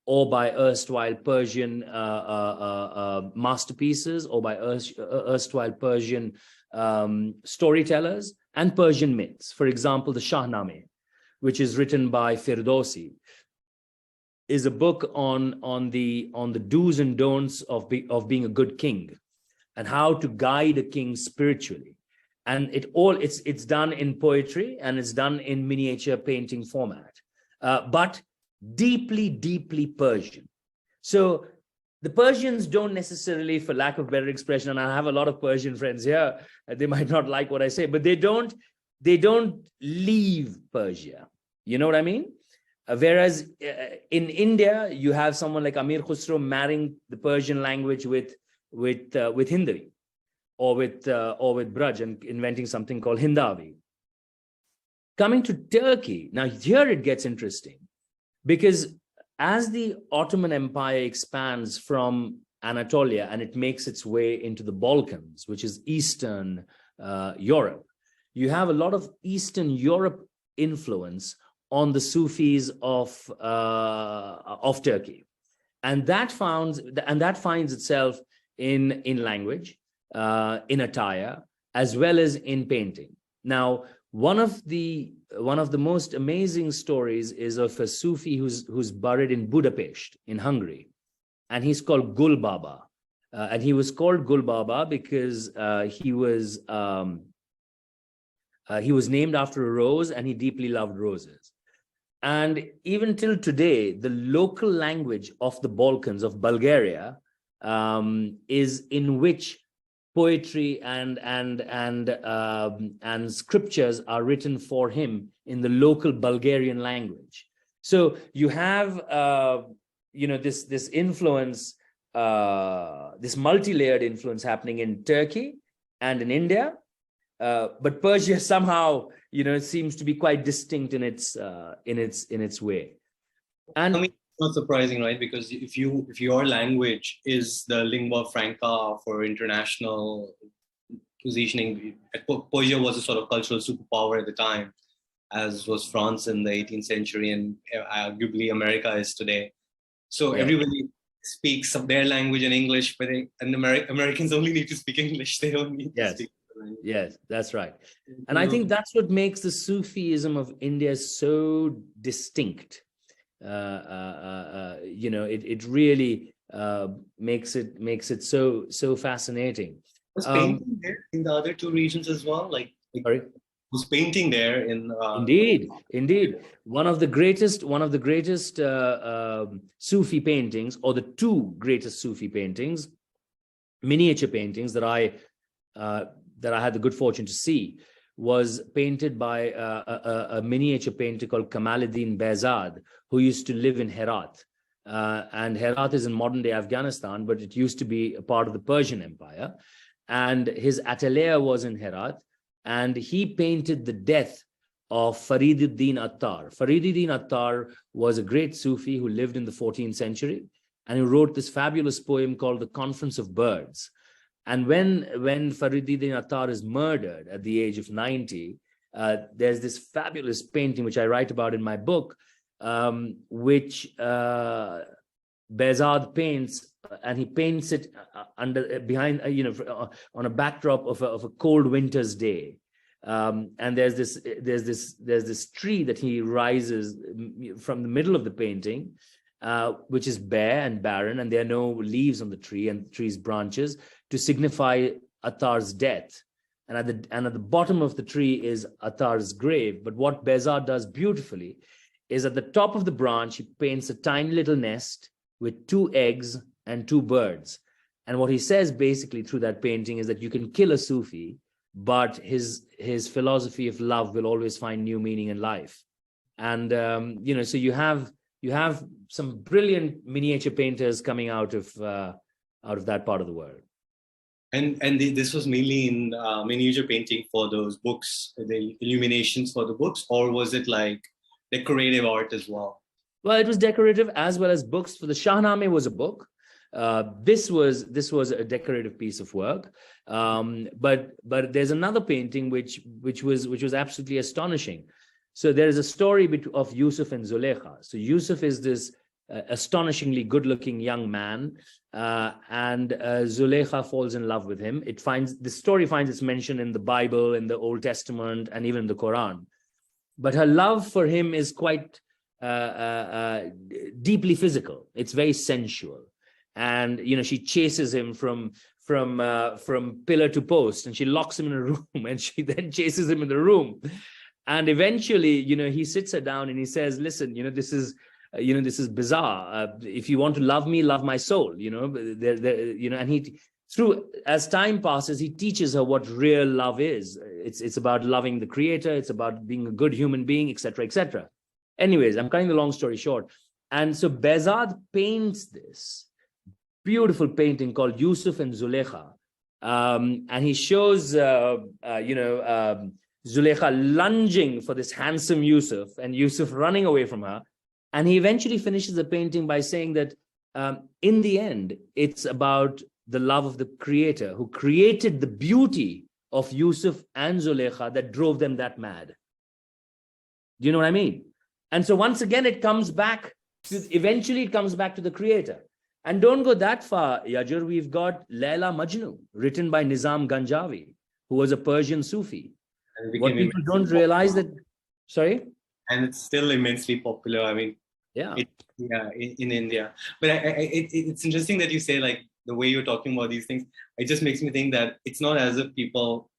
S2: or by erstwhile Persian masterpieces, or by erstwhile Persian storytellers, and Persian myths. For example, the Shahnameh, which is written by Firdausi, is a book on the do's and don'ts of being a good king, and how to guide a king spiritually. And it's done in poetry, and it's done in miniature painting format, but deeply Persian. So the Persians don't necessarily, for lack of better expression, and I have a lot of Persian friends here, they might not like what I say, but they don't leave Persia. You know what I mean? Whereas in India, you have someone like Amir Khusro marrying the Persian language with Hindari, or with Braj, and inventing something called Hindavi. Coming to Turkey, now here it gets interesting, because as the Ottoman Empire expands from Anatolia and it makes its way into the Balkans, which is Eastern Europe, you have a lot of Eastern Europe influence on the Sufis of Turkey, and that finds itself in language, in attire, as well as in painting. Now, one of the most amazing stories is of a Sufi who's buried in Budapest in Hungary, and he's called Gul Baba, and he was called Gul Baba because he was named after a rose, and he deeply loved roses. And even till today, the local language of the Balkans, of Bulgaria, is in which poetry and scriptures are written for him in the local Bulgarian language. So you have this influence, this multi-layered influence happening in Turkey and in India, but Persia somehow seems to be quite distinct in its way. And
S1: I mean, it's not surprising, right? Because if your language is the lingua franca for international positioning, Persia was a sort of cultural superpower at the time, as was France in the 18th century, and arguably America is today. So everybody speaks their language in English, but Americans only need to speak English. They don't need to speak.
S2: Yes, that's right. And I think that's what makes the Sufism of India so distinct. It really makes it so fascinating.
S1: Was painting there in the other two regions as well?
S2: Sorry?
S1: Was painting there in
S2: Indeed. One of the greatest Sufi paintings, or the two greatest Sufi paintings, miniature paintings that I had the good fortune to see, was painted by a miniature painter called Kamaluddin Behzad, who used to live in Herat. And Herat is in modern-day Afghanistan, but it used to be a part of the Persian Empire. And his atelier was in Herat, and he painted the death of Fariduddin Attar. Fariduddin Attar was a great Sufi who lived in the 14th century, and he wrote this fabulous poem called The Conference of Birds. And when Fariduddin Attar is murdered at the age of 90, there's this fabulous painting which I write about in my book, which Behzad paints, and he paints it on a backdrop of a cold winter's day. And there's this tree that he rises from the middle of the painting, which is bare and barren, and there are no leaves on the tree and the tree's branches, to signify Attar's death. And at the bottom of the tree is Attar's grave. But what Behzad does beautifully is at the top of the branch, he paints a tiny little nest with 2 eggs and 2 birds. And what he says basically through that painting is that you can kill a Sufi, but his philosophy of love will always find new meaning in life. And so you have some brilliant miniature painters coming out of that part of the world.
S1: And this was mainly in miniature painting for those books, the illuminations for the books, or was it like decorative art as well?
S2: Well, it was decorative as well as books. For the Shahnameh was a book. This was a decorative piece of work. But there's another painting which was absolutely astonishing. So there is a story of Yusuf and Zulekha. So Yusuf is this astonishingly good-looking young man, and Zulekha falls in love with him. The story finds its mention in the Bible, in the Old Testament, and even the Quran. But her love for him is quite deeply physical. It's very sensual, and she chases him from pillar to post, and she locks him in a room, and she then chases him in the room. And eventually, he sits her down and he says, "Listen, this is bizarre. If you want to love me, love my soul." And as time passes, he teaches her what real love is. It's about loving the Creator. It's about being a good human being, etc., etc. Anyways, I'm cutting the long story short. And so Behzad paints this beautiful painting called Yusuf and Zulekha, and he shows Zulekha lunging for this handsome Yusuf, and Yusuf running away from her. And he eventually finishes the painting by saying that in the end, it's about the love of the Creator who created the beauty of Yusuf and Zulekha that drove them that mad. Do you know what I mean? And so once again, eventually it comes back to the Creator. And don't go that far, Yajur. We've got Layla Majnu, written by Nizam Ganjavi, who was a Persian Sufi.
S1: And it
S2: What
S1: became
S2: people
S1: immensely
S2: don't realize that,
S1: popular.
S2: sorry?
S1: And it's still immensely popular. I mean,
S2: Yeah.
S1: in India. But it's interesting that you say, like, the way you're talking about these things, it just makes me think that it's not as if people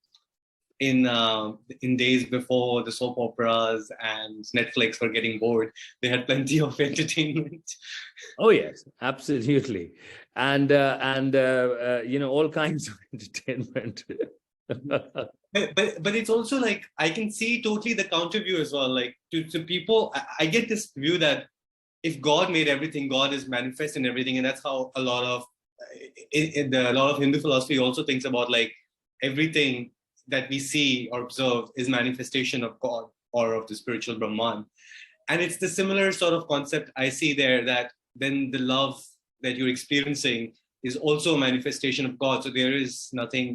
S1: in days before the soap operas and Netflix were getting bored, they had plenty of entertainment.
S2: Oh yes, absolutely, and all kinds of entertainment.
S1: But it's also like I can see totally the counter view as well. Like to people, I get this view that if God made everything, God is manifest in everything, and that's how a lot of a lot of Hindu philosophy also thinks about, like, everything that we see or observe is manifestation of God or of the spiritual Brahman. And it's the similar sort of concept I see there, that then the love that you're experiencing is also a manifestation of God. So there is nothing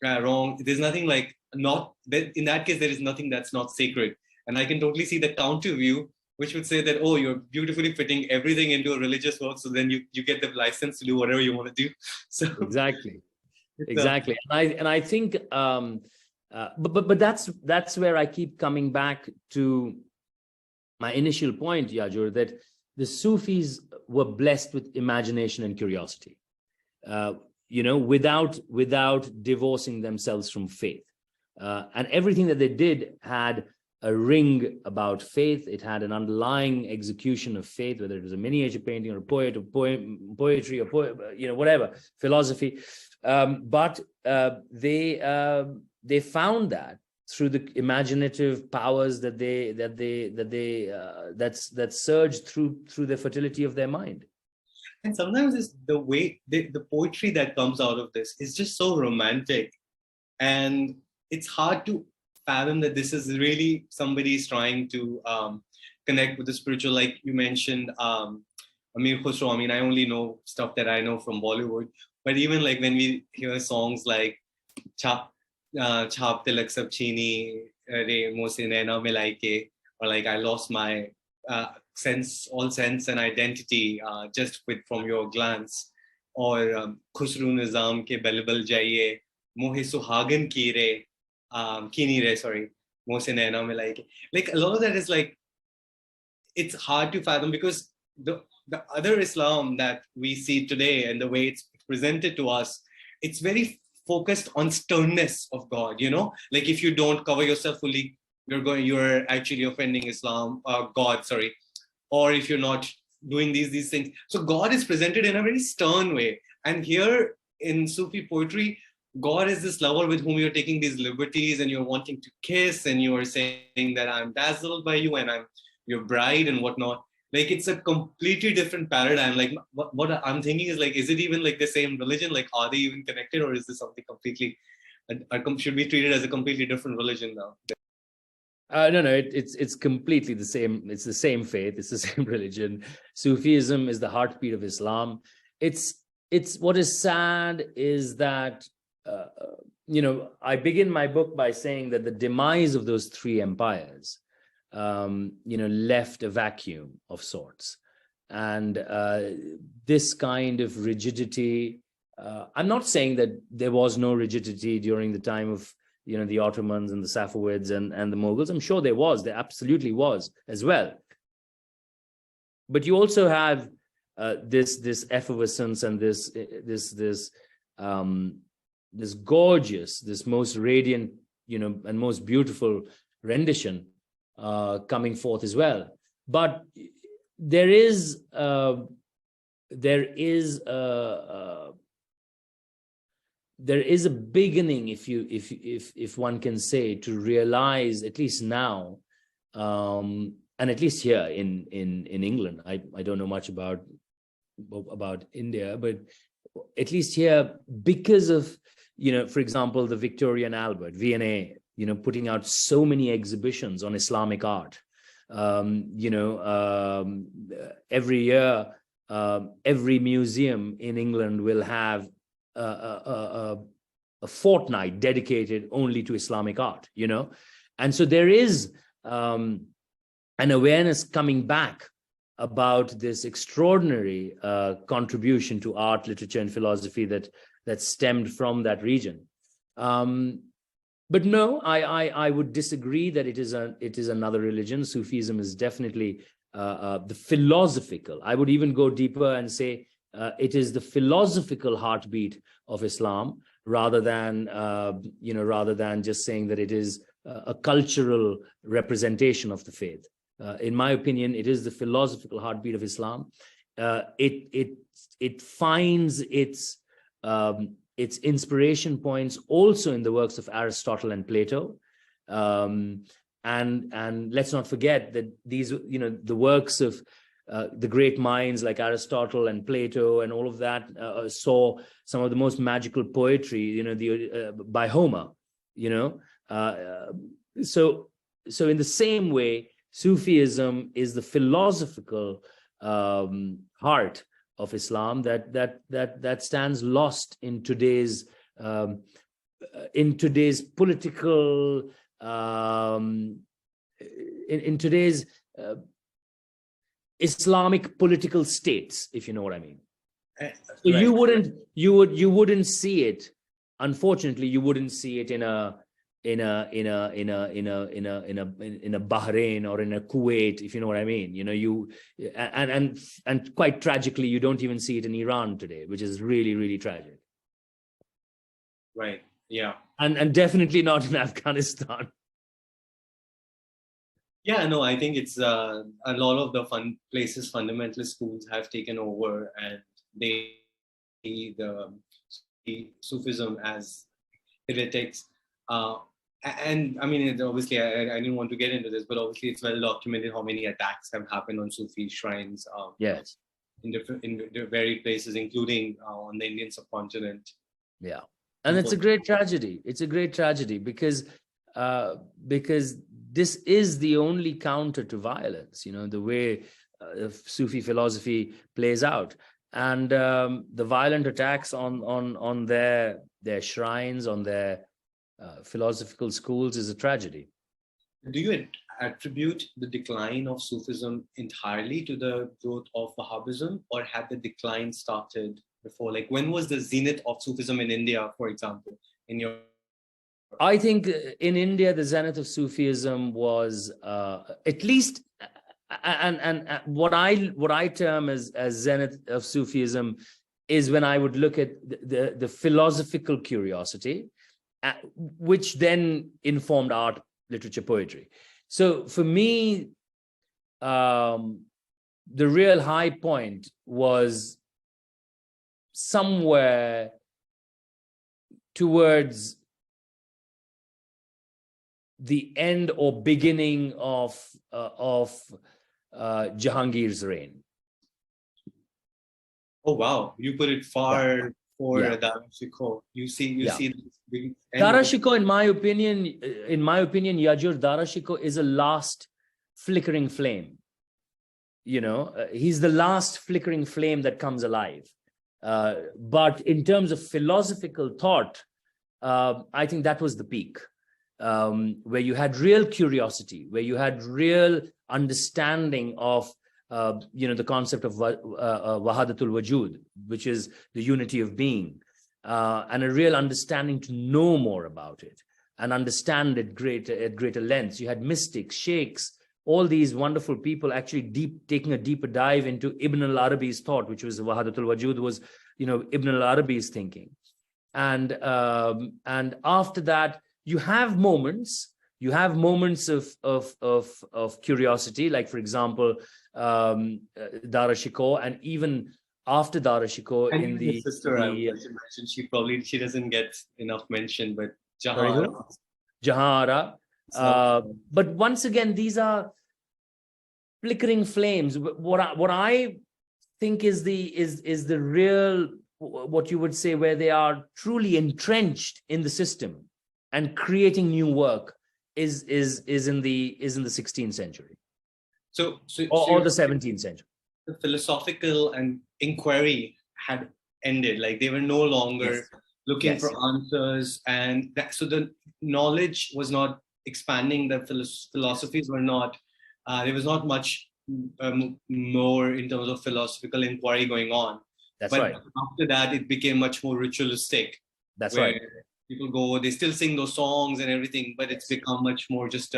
S1: wrong. There's nothing like not that in that case, there is nothing that's not sacred. And I can totally see the counter view, which would say that, oh, you're beautifully fitting everything into a religious work. So then you get the license to do whatever you want to do. So
S2: Exactly. Exactly. And I think, but that's where I keep coming back to my initial point, Yajur, that the Sufis were blessed with imagination and curiosity, without divorcing themselves from faith. And everything that they did had a ring about faith. It had an underlying execution of faith, whether it was a miniature painting or a poet or poetry or whatever, philosophy. But they found that through the imaginative powers that surged through the fertility of their mind.
S1: And sometimes it's the way the poetry that comes out of this is just so romantic, and it's hard to fathom that this is really somebody's trying to connect with the spiritual. Like you mentioned, Amir Khusro. I mean, I only know stuff that I know from Bollywood, but even like when we hear songs like Chap Tilak Sab Chini Re Mo Se Naina Milai Ke, or like I lost my sense and identity just from your glance, or Khusru Nizam Ke Balbal Jaiye Mohe Suhagan Ki Re Kini Re, sorry, Mo Se Naina Milai Ke. Like a lot of that is like, it's hard to fathom, because the other Islam that we see today and the way it's presented to us, it's very focused on sternness of God, like if you don't cover yourself fully, you're actually offending God, sorry, or if you're not doing these things. So God is presented in a very stern way. And here in Sufi poetry, God is this lover with whom you're taking these liberties and you're wanting to kiss, and you are saying that I'm dazzled by you and I'm your bride and whatnot. Like it's a completely different paradigm. Like what I'm thinking is like, is it even like the same religion? Like, are they even connected, or is this something completely? Should we treat it as a completely different religion now?
S2: No, it's completely the same. It's the same faith. It's the same religion. Sufism is the heartbeat of Islam. It's what is sad is that I begin my book by saying that the demise of those three empires, left a vacuum of sorts, and this kind of rigidity. I'm not saying that there was no rigidity during the time of the Ottomans and the Safavids and the Mughals. I'm sure there was. There absolutely was as well. But you also have this effervescence and this gorgeous, this most radiant, and most beautiful rendition coming forth as well. But there is a beginning, if one can say, to realize, at least now, and at least here in England. I don't know much about India, but at least here, because of for example, the Victorian Albert, V&A, putting out so many exhibitions on Islamic art. Every year, every museum in England will have a fortnight dedicated only to Islamic art, and so there is an awareness coming back about this extraordinary contribution to art, literature, and philosophy that stemmed from that region. But no, I would disagree that it is another religion. Sufism is definitely the philosophical. I would even go deeper and say it is the philosophical heartbeat of Islam, rather than just saying that it is a cultural representation of the faith. In my opinion, it is the philosophical heartbeat of Islam. It finds its inspiration points also in the works of Aristotle and Plato. And let's not forget that these, the works of the great minds like Aristotle and Plato and all of that saw some of the most magical poetry, by Homer, So in the same way, Sufism is the philosophical heart of Islam that stands lost in today's political in today's Islamic political states, if you know what I mean. So right. You wouldn't see it. Unfortunately, you wouldn't see it in a Bahrain or in a Kuwait, if you know what I mean. And quite tragically, you don't even see it in Iran today, which is really, really tragic.
S1: Right. Yeah.
S2: And definitely not in Afghanistan.
S1: Yeah, no, I think it's a lot of the fundamentalist schools have taken over, and they see the Sufism as heretics. And I mean, obviously, I didn't want to get into this, but obviously, it's well documented how many attacks have happened on Sufi shrines.
S2: Yes,
S1: in varied places, including on the Indian subcontinent.
S2: Yeah, and it's a great tragedy. It's a great tragedy because this is the only counter to violence. The way Sufi philosophy plays out, and the violent attacks on their shrines, on their philosophical schools is a tragedy.
S1: Do you attribute the decline of Sufism entirely to the growth of Wahhabism, or had the decline started before? Like, when was the zenith of Sufism in India, for example,
S2: I think in India, the zenith of Sufism was at least, and what I term as zenith of Sufism is when I would look at the philosophical curiosity, which then informed art, literature, poetry. So for me, the real high point was somewhere towards the end or beginning of Jahangir's reign.
S1: Oh wow! You put it far for Darashikoh. You see.
S2: Darashikoh, in my opinion, Yajur Darashikoh is a last flickering flame. He's the last flickering flame that comes alive. But in terms of philosophical thought, I think that was the peak, where you had real curiosity, where you had real understanding of, the concept of Wahadatul Wajud, which is the unity of being. And a real understanding to know more about it and understand it at greater lengths. You had mystics, sheikhs, all these wonderful people actually taking a deeper dive into Ibn al-Arabi's thought, which was Wahadatul Wajud was, Ibn al-Arabi's thinking. And after that, you have moments of curiosity, like, for example, Darashikoh, and even after Darashikoh,
S1: in the sister, I would mention, she doesn't get enough mention, but
S2: Jahara. But once again, these are flickering flames. What I think is the real, what you would say, where they are truly entrenched in the system and creating new work is in the 16th century.
S1: So
S2: or the 17th century.
S1: The philosophical and inquiry had ended. Like, they were no longer looking for answers, and so the knowledge was not expanding. The philosophies were not. There was not much more in terms of philosophical inquiry going on.
S2: That's right.
S1: After that, it became much more ritualistic.
S2: That's right.
S1: people go, they still sing those songs and everything, but it's become much more just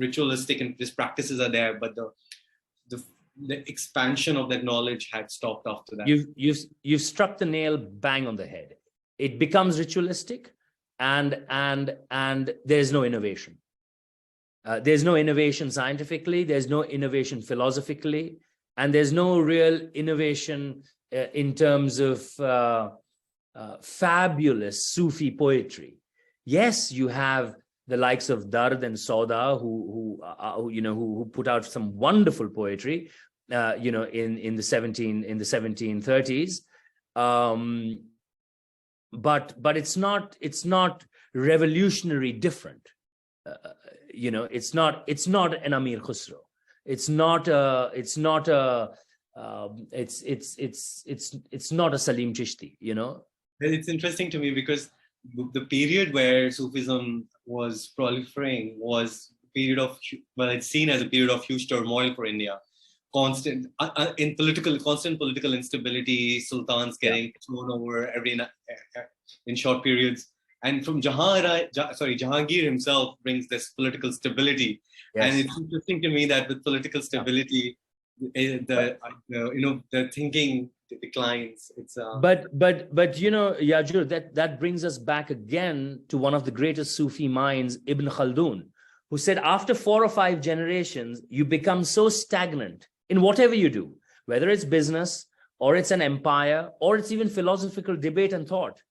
S1: ritualistic, and these practices are there, but the the expansion of that knowledge had stopped after that.
S2: You've struck the nail bang on the head. It becomes ritualistic, and there's no innovation. There's no innovation scientifically, there's no innovation philosophically, and there's no real innovation in terms of fabulous Sufi poetry. Yes, you have the likes of Dard and Sauda who put out some wonderful poetry, in the 1730s. But it's not revolutionary different. It's not an Amir Khusro. It's not a Salim Chishti.
S1: It's interesting to me because the period where Sufism was proliferating was a period of, well, it's seen as a period of huge turmoil for India. Constant political instability, sultans getting thrown over in short periods. And from Jahangir himself brings this political stability. Yes. And it's interesting to me that with political stability, the thinking declines. It's
S2: but Yajur, that brings us back again to one of the greatest Sufi minds, Ibn Khaldun, who said after 4 or 5 generations, you become so stagnant in whatever you do, whether it's business or it's an empire or it's even philosophical debate and thought.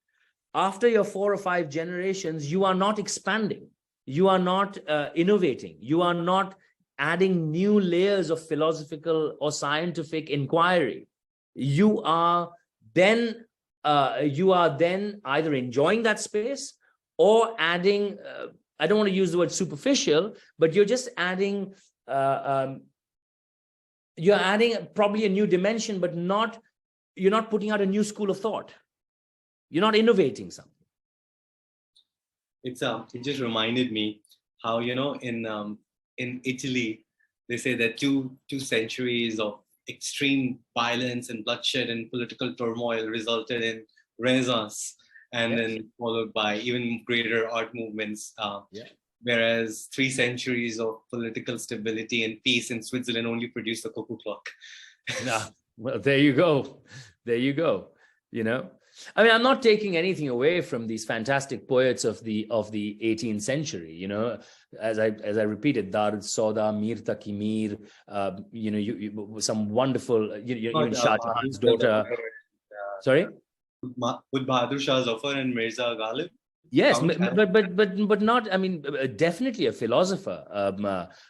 S2: After your 4 or 5 generations, you are not expanding, you are not innovating, you are not adding new layers of philosophical or scientific inquiry. You are then either enjoying that space or adding, I don't want to use the word superficial, but you're just adding, you're adding probably a new dimension, but you're not putting out a new school of thought. You're not innovating something.
S1: It just reminded me how, in Italy, they say that two centuries of extreme violence and bloodshed and political turmoil resulted in Renaissance, and then followed by even greater art movements. Whereas 3 centuries of political stability and peace in Switzerland only produced the cuckoo clock.
S2: Well, there you go. I mean, I'm not taking anything away from these fantastic poets of the 18th century. As I repeated, Dard, Sauda, Mir Taki Mir, some wonderful, even Shah Jahan's daughter. Sorry?
S1: With Bahadur Shah Zafar and Mirza Ghalib.
S2: Yes, but not, I mean, definitely a philosopher.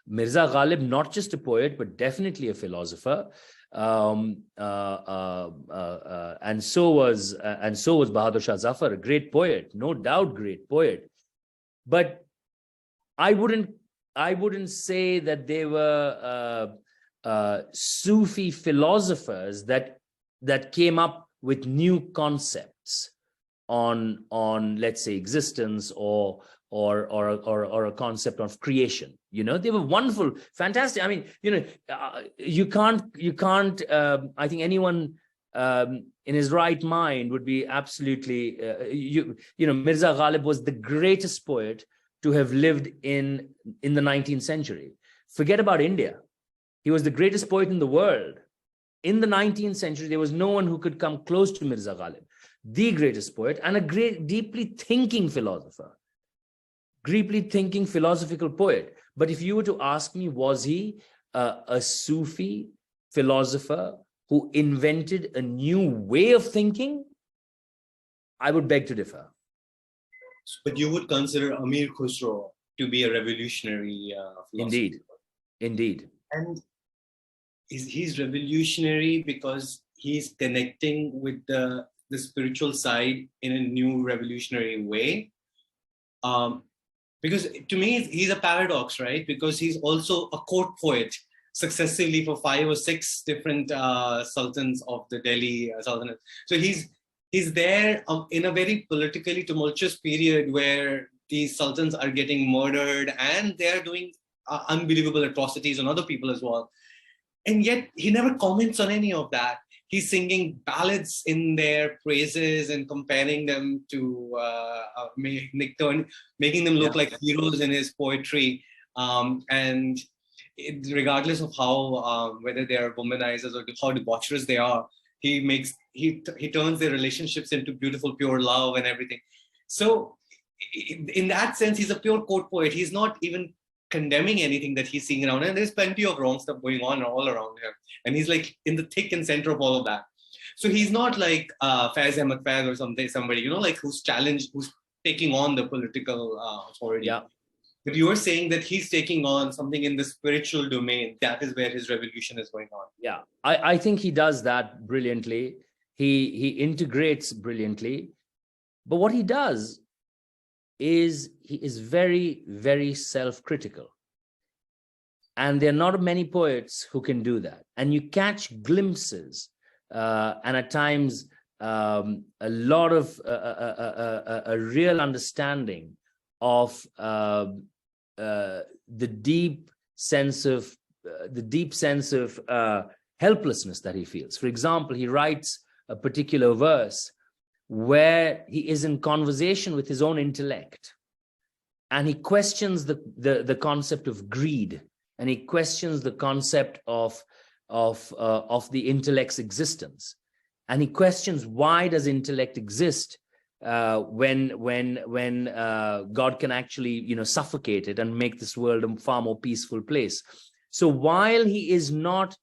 S2: Mirza Ghalib, not just a poet, but definitely a philosopher. And so was Bahadur Shah Zafar, a great poet, no doubt, great poet. But I wouldn't say that they were Sufi philosophers that came up with new concepts on let's say existence or a concept of creation. They were wonderful, fantastic. I mean, you can't I think anyone in his right mind would be absolutely Mirza Ghalib was the greatest poet to have lived in the 19th century. Forget about India. He was the greatest poet in the world. In the 19th century, there was no one who could come close to Mirza Ghalib, the greatest poet and a deeply thinking philosopher, deeply thinking philosophical poet. But if you were to ask me, was he a Sufi philosopher who invented a new way of thinking? I would beg to differ.
S1: But you would consider Amir Khusro to be a revolutionary philosopher.
S2: Indeed.
S1: And he's revolutionary because he's connecting with the spiritual side in a new revolutionary way. Because to me, he's a paradox, right? Because he's also a court poet successively for 5 or 6 different sultans of the Delhi Sultanate. So he's there in a very politically tumultuous period where these sultans are getting murdered and they're doing unbelievable atrocities on other people as well. And yet he never comments on any of that. He's singing ballads in their praises and comparing them to making them look like heroes in his poetry. And regardless of how whether they are womanizers or how debaucherous they are, he turns their relationships into beautiful, pure love and everything. So in that sense, he's a pure court poet. He's not even condemning anything that he's seeing around, and there's plenty of wrong stuff going on all around him, and he's like in the thick and center of all of that. So he's not like Faiz Ahmad Faiz or somebody, you know, like who's taking on the political authority.
S2: Yeah.
S1: But you're saying that he's taking on something in the spiritual domain. That is where his revolution is going on.
S2: Yeah, I think he does that brilliantly. He integrates brilliantly. But what he does is he is very, very self-critical. And there are not many poets who can do that. And you catch glimpses and at times a lot of a real understanding of the deep sense of helplessness that he feels. For example, he writes a particular verse where he is in conversation with his own intellect, and he questions the concept of greed, and he questions the concept of the intellect's existence, and he questions why does intellect exist when God can actually, you know, suffocate it and make this world a far more peaceful place. So while he is not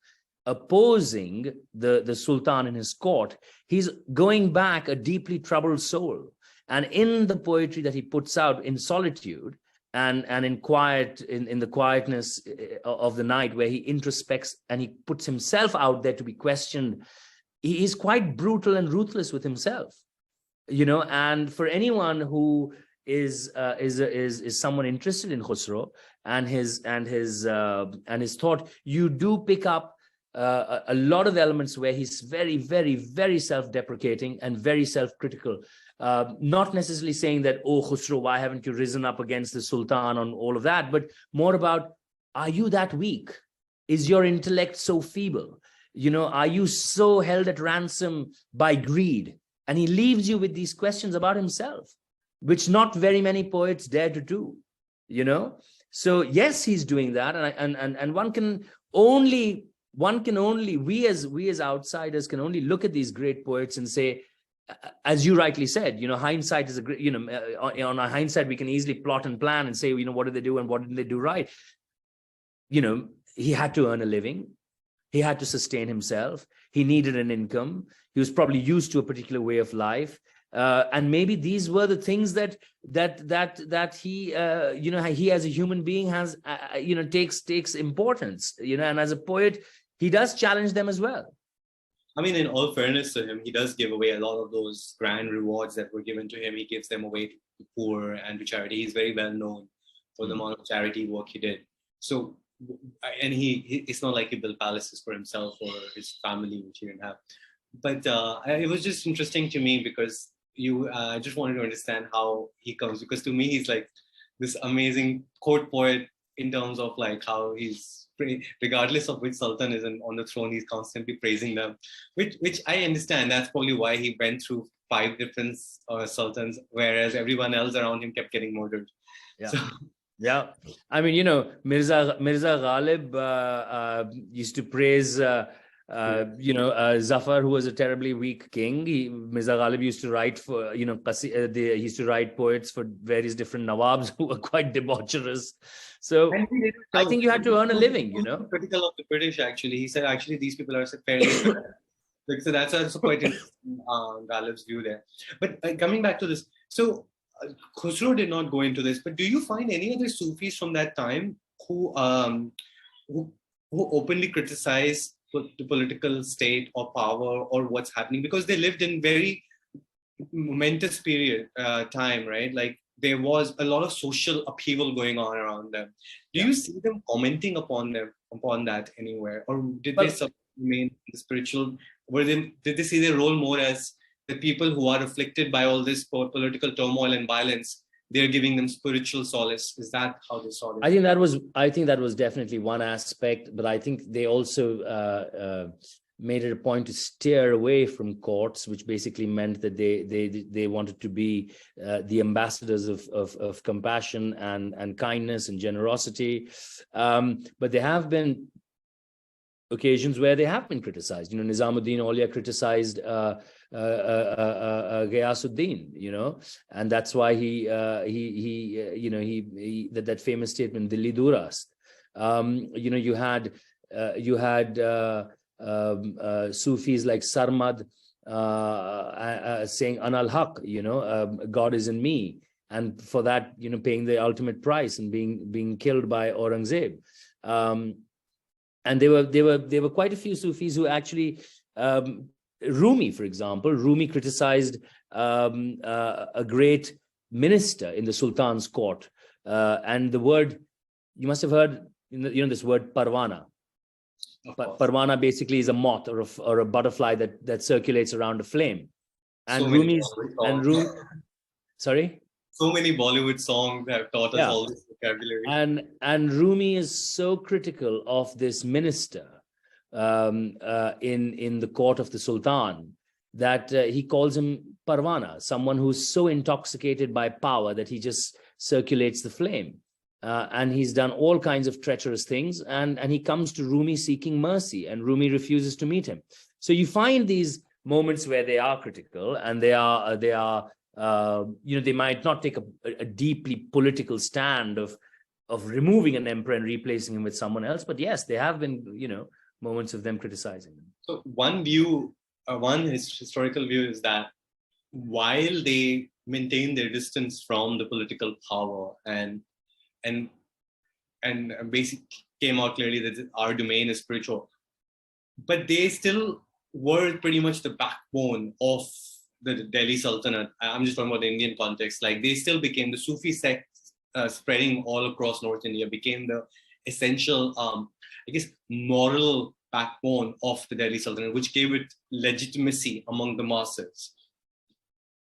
S2: opposing the Sultan in his court, he's going back a deeply troubled soul. And in the poetry that he puts out in solitude and in quiet, in the quietness of the night, where he introspects and he puts himself out there to be questioned, he is quite brutal and ruthless with himself. You know, and for anyone who is someone interested in Khusro and his thought, you do pick up a lot of elements where he's very, very, very self-deprecating and very self-critical. Not necessarily saying that, oh, Khusro, why haven't you risen up against the Sultan on all of that, but more about, are you that weak? Is your intellect so feeble? You know, are you so held at ransom by greed? And he leaves you with these questions about himself, which not very many poets dare to do, you know. So yes, he's doing that, and one can only we as outsiders can only look at these great poets and say, as you rightly said, you know, hindsight is a great, you know, on our hindsight we can easily plot and plan and say, you know, what did they do and what didn't they do right? You know, he had to earn a living. He had to sustain himself. He needed an income. He was probably used to a particular way of life. And maybe these were the things that he, you know, he as a human being has, you know, takes importance, you know, and as a poet, he does challenge them as well.
S1: I mean, in all fairness to him, he does give away a lot of those grand rewards that were given to him. He gives them away to the poor and to charity. He's very well known for the amount of charity work he did. So, and it's not like he built palaces for himself or his family, which he didn't have. But it was just interesting to me because I just wanted to understand how he comes, because to me he's like this amazing court poet in terms of like how he's, regardless of which sultan is on the throne, he's constantly praising them, which I understand. That's probably why he went through 5 different sultans, whereas everyone else around him kept getting murdered.
S2: Yeah.
S1: So,
S2: yeah, I mean, you know, Mirza Ghalib used to praise, you know, Zafar, who was a terribly weak king. Mirza Ghalib used to write for, you know, he used to write poets for various different nawabs who were quite debaucherous. So I think you had to earn a living, you know.
S1: Critical of the British, actually. He said, actually, these people are fairly. So that's also quite interesting, Ghalib's view there. But coming back to this, so Khusro did not go into this, but do you find any other Sufis from that time who openly criticize the political state or power or what's happening, because they lived in very momentous period time, right? Like there was a lot of social upheaval going on around them. Do you see them commenting upon that anywhere, or did they remain spiritual? Did they see their role more as the people who are afflicted by all this political turmoil and violence, they're giving them spiritual solace. Is that how they saw it?
S2: I think that was definitely one aspect, but I think they also made it a point to steer away from courts, which basically meant that they wanted to be the ambassadors of compassion and kindness and generosity. But there have been occasions where they have been criticized. Nizamuddin Aulia criticized Ghiyasuddin, and that's why he that famous statement, Dilli Durast. You had Sufis like Sarmad saying Anal Haq, God is in me, and for that, paying the ultimate price and being killed by Aurangzeb. And there were quite a few Sufis who actually, Rumi, for example, criticized a great minister in the Sultan's court, and the word, you must have heard, this word parwana. Parwana basically is a moth or a butterfly that circulates around a flame. And sorry?
S1: So many Bollywood songs have taught us all this vocabulary.
S2: And Rumi is so critical of this minister in the court of the Sultan that he calls him Parwana, someone who's so intoxicated by power that he just circulates the flame. And he's done all kinds of treacherous things, and he comes to Rumi seeking mercy, and Rumi refuses to meet him. So you find these moments where they are critical, and they might not take a deeply political stand of removing an emperor and replacing him with someone else, but yes, there have been moments of them criticizing him.
S1: So one historical view is that while they maintain their distance from the political power and basically came out clearly that our domain is spiritual, but they still were pretty much the backbone of the Delhi Sultanate. I'm just talking about the Indian context. Like, they still became the Sufi sect spreading all across North India, became the essential, moral backbone of the Delhi Sultanate, which gave it legitimacy among the masses.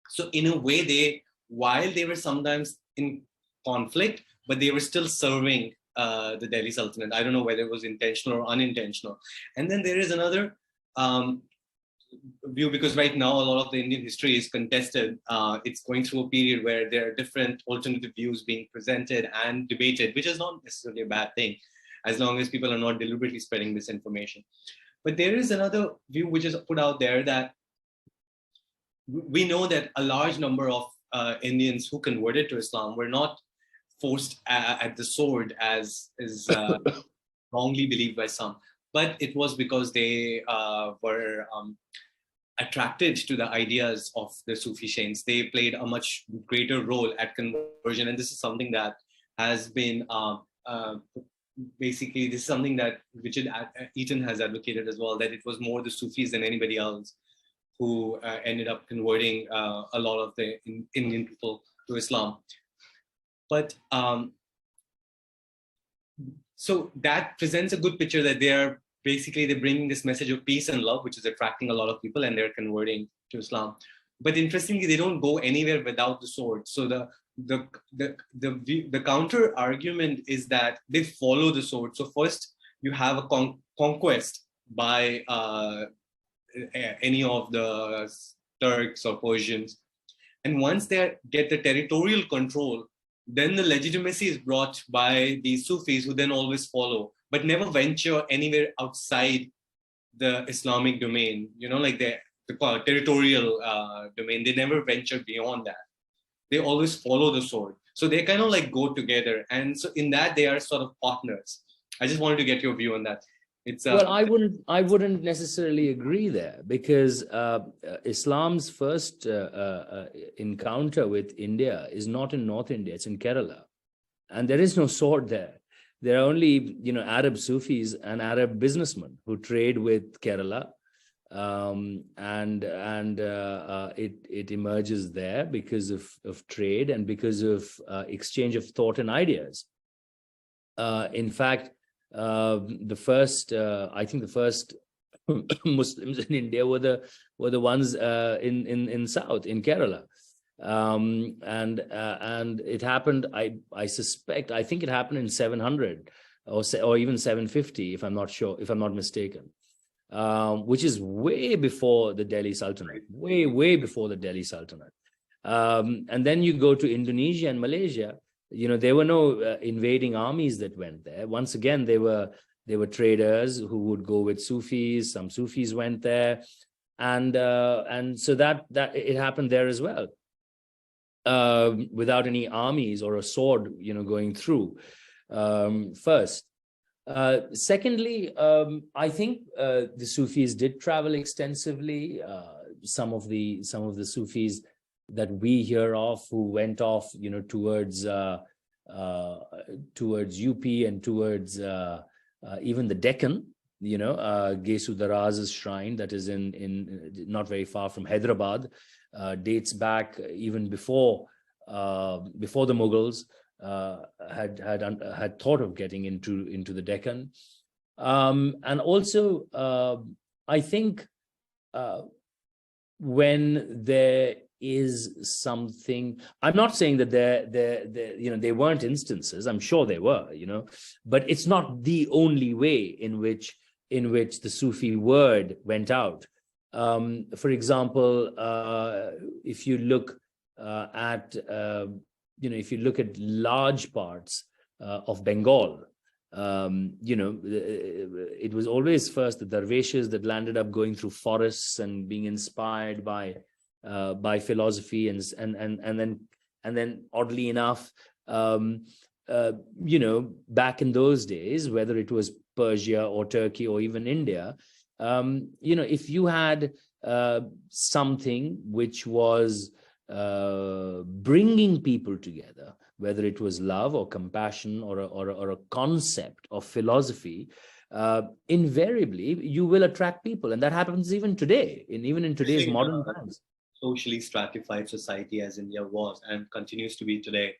S1: So in a way, while they were sometimes in conflict, but they were still serving the Delhi Sultanate. I don't know whether it was intentional or unintentional. And then there is another view, because right now a lot of the Indian history is contested. It's going through a period where there are different alternative views being presented and debated, which is not necessarily a bad thing, as long as people are not deliberately spreading misinformation. But there is another view which is put out there that we know that a large number of Indians who converted to Islam were not forced at the sword, as is wrongly believed by some, but it was because they were attracted to the ideas of the Sufi saints. They played a much greater role at conversion, and this is something that has been basically, this is something that Richard Eaton has advocated as well, that it was more the Sufis than anybody else who ended up converting a lot of the Indian people to Islam. But so that presents a good picture that they're bringing this message of peace and love, which is attracting a lot of people, and they're converting to Islam. But interestingly, they don't go anywhere without the sword. So the counter argument is that they follow the sword. So first you have a conquest by any of the Turks or Persians, and once they get the territorial control, then the legitimacy is brought by these Sufis, who then always follow, but never venture anywhere outside the Islamic domain, like the territorial domain. They never venture beyond that. They always follow the sword. So they kind of like go together. And so in that, they are sort of partners. I just wanted to get your view on that.
S2: Well, I wouldn't necessarily agree there, because Islam's first encounter with India is not in North India; it's in Kerala, and there is no sword there. There are only Arab Sufis and Arab businessmen who trade with Kerala, and it emerges there because of trade and because of exchange of thought and ideas. In fact, the first Muslims in India were the ones in South, in Kerala, And it happened. I suspect. I think it happened in 700 or even 750, if I'm not sure, if I'm not mistaken. Which is way before the Delhi Sultanate, way before the Delhi Sultanate. And then you go to Indonesia and Malaysia. There were no invading armies that went there. Once again, they were traders who would go with Sufis. Some Sufis went there, and so that it happened there as well, without any armies or a sword, going through. First. Secondly, I think the Sufis did travel extensively. Some of the Sufis that we hear of who went off, towards UP and towards even the Deccan, Gesudaraz's shrine that is in not very far from Hyderabad, dates back even before the Mughals had thought of getting into the Deccan, and also I think when there is something, I'm not saying that there weren't instances. I'm sure there were, but it's not the only way in which the Sufi word went out. For example, if you look at if you look at large parts of Bengal, it was always first the dervishes that landed up going through forests and being inspired by philosophy, and then oddly enough, back in those days, whether it was Persia or Turkey or even India, if you had something which was bringing people together, whether it was love or compassion or a concept of philosophy, invariably you will attract people, and that happens even today, even in today's modern times.
S1: Socially stratified society as India was and continues to be today,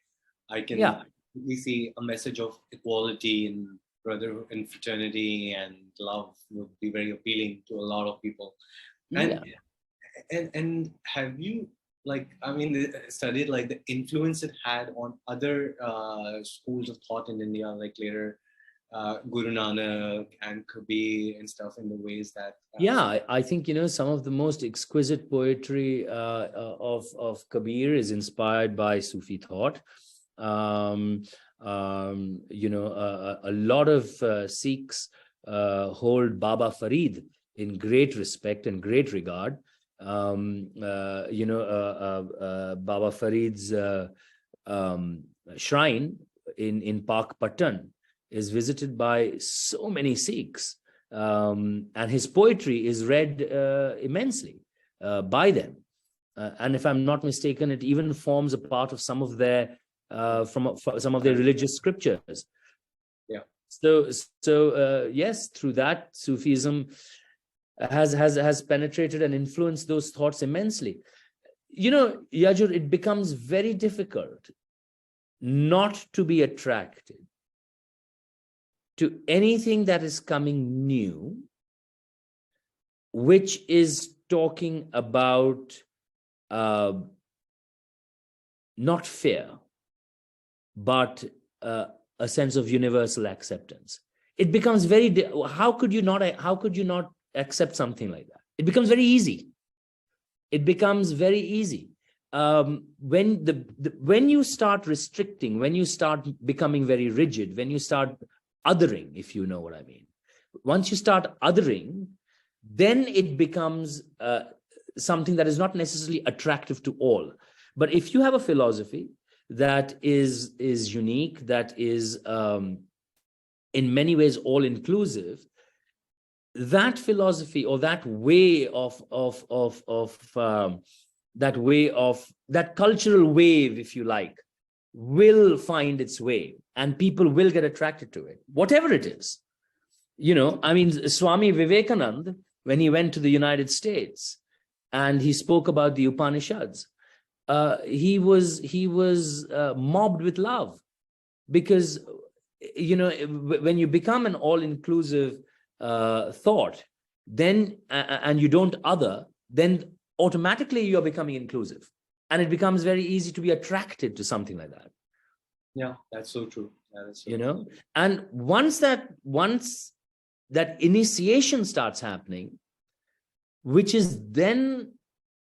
S1: I can we see a message of equality and brotherhood and fraternity and love would be very appealing to a lot of people. And have you studied like the influence it had on other schools of thought in India, like later Guru Nanak and Kabir and stuff, in the ways that
S2: I think some of the most exquisite poetry of Kabir is inspired by Sufi thought. A lot of Sikhs hold Baba Farid in great respect and great regard. Baba Farid's shrine in Pak Patan is visited by so many Sikhs, and his poetry is read immensely by them. And if I'm not mistaken, it even forms a part of some of their some of their religious scriptures.
S1: Yeah.
S2: So yes, through that, Sufism has penetrated and influenced those thoughts immensely. Yajur, it becomes very difficult not to be attracted to anything that is coming new, which is talking about not fear, but a sense of universal acceptance. It becomes very. How could you not accept something like that? It becomes very easy. It becomes very easy when you start restricting, when you start becoming very rigid, when you start othering, if you know what I mean. Once you start othering, then it becomes something that is not necessarily attractive to all. But if you have a philosophy that is unique, that is in many ways all-inclusive, that philosophy or that way of that cultural wave, if you like, will find its way, and people will get attracted to it, whatever it is. Swami Vivekananda, when he went to the United States and he spoke about the Upanishads, he was mobbed with love, because when you become an all-inclusive thought, then and you don't other, then automatically you're becoming inclusive, and it becomes very easy to be attracted to something like that.
S1: Yeah, that's so true. That is so
S2: You
S1: true.
S2: know, and once that initiation starts happening, which is then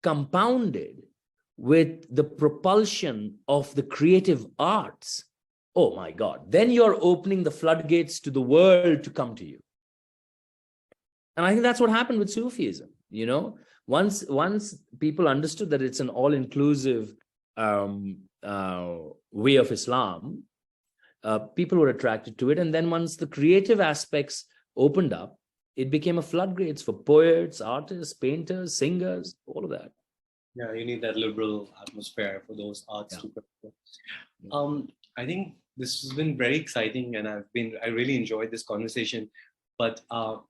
S2: compounded with the propulsion of the creative arts, oh my God, then you're opening the floodgates to the world to come to you. And I think that's what happened with Sufism. You know, once people understood that it's an all-inclusive way of Islam, people were attracted to it. And then once the creative aspects opened up, it became a floodgates for poets, artists, painters, singers, all of that.
S1: Yeah, you need that liberal atmosphere for those arts to grow. I think this has been very exciting, and I really enjoyed this conversation. But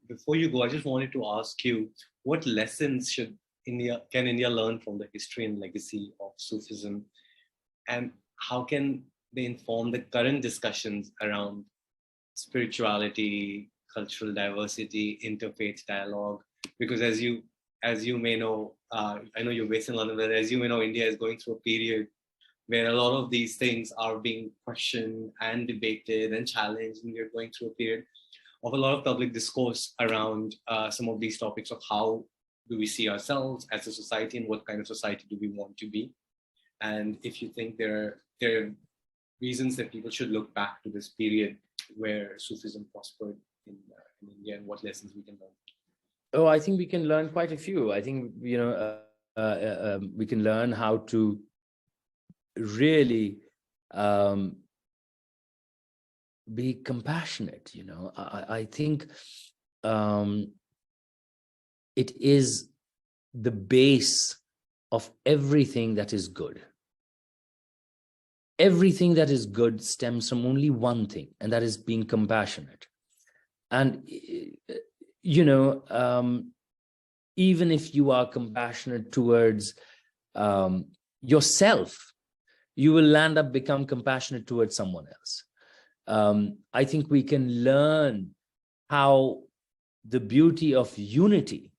S1: before you go, I just wanted to ask you, what lessons can India learn from the history and legacy of Sufism, and how can they inform the current discussions around spirituality, cultural diversity, interfaith dialogue? Because as you may know, I know you're based in London, but as you may know, India is going through a period where a lot of these things are being questioned and debated and challenged, and we're going through a period of a lot of public discourse around some of these topics of how do we see ourselves as a society and what kind of society do we want to be. And if you think there are reasons that people should look back to this period where Sufism prospered in India, and what lessons we can learn.
S2: Oh, I think we can learn quite a few. I think, you know, we can learn how to really be compassionate. You know, I think it is the base of everything that is good. Everything that is good stems from only one thing, and that is being compassionate. And, you know, even if you are compassionate towards yourself, you will land up become compassionate towards someone else. I think we can learn how the beauty of unity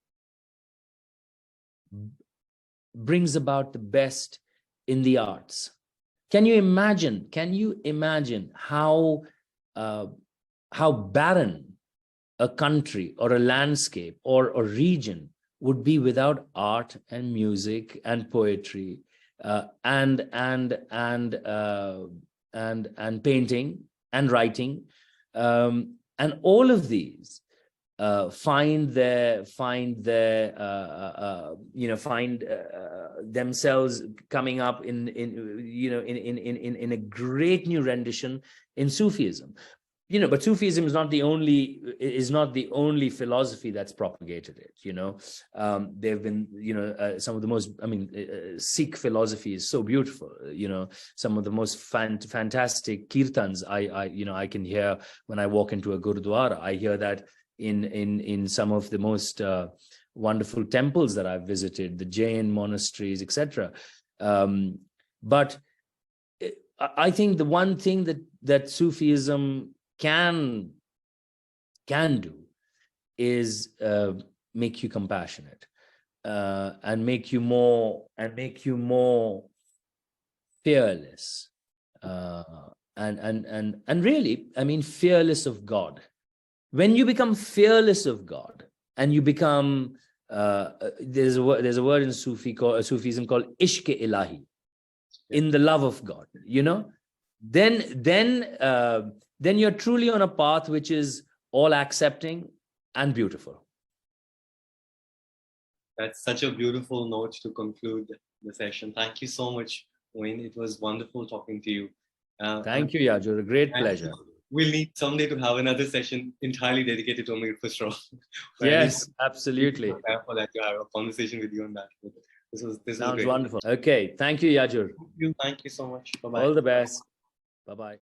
S2: brings about the best in the arts. Can you imagine how barren a country or a landscape or a region would be without art and music and poetry and painting and writing, and all of these find themselves coming up in a great new rendition in Sufism. You know, but Sufism is not the only philosophy that's propagated it. You know, there have been, you know, some of the most, Sikh philosophy is so beautiful. You know, some of the most fantastic kirtans I can hear when I walk into a gurudwara. I hear that in some of the most wonderful temples that I've visited, the Jain monasteries, etc. But I think the one thing that Sufism can do is make you compassionate and make you more fearless and really, fearless of God. When you become fearless of God and you become there's a word in Sufism called ishq ilahi, in the love of God, you know, then you're truly on a path which is all accepting and beautiful.
S1: That's such a beautiful note to conclude the session. Thank you so much, Moin. It was wonderful talking to you.
S2: Thank you, Yajur. A great pleasure.
S1: We'll need someday to have another session entirely dedicated to Amir Khusro.
S2: Yes, absolutely.
S1: For that, to have a conversation with you on that. This
S2: Sounds
S1: great.
S2: Wonderful. Okay, thank you, Yajur.
S1: Thank you so much. Bye-bye.
S2: All the best. Bye-bye.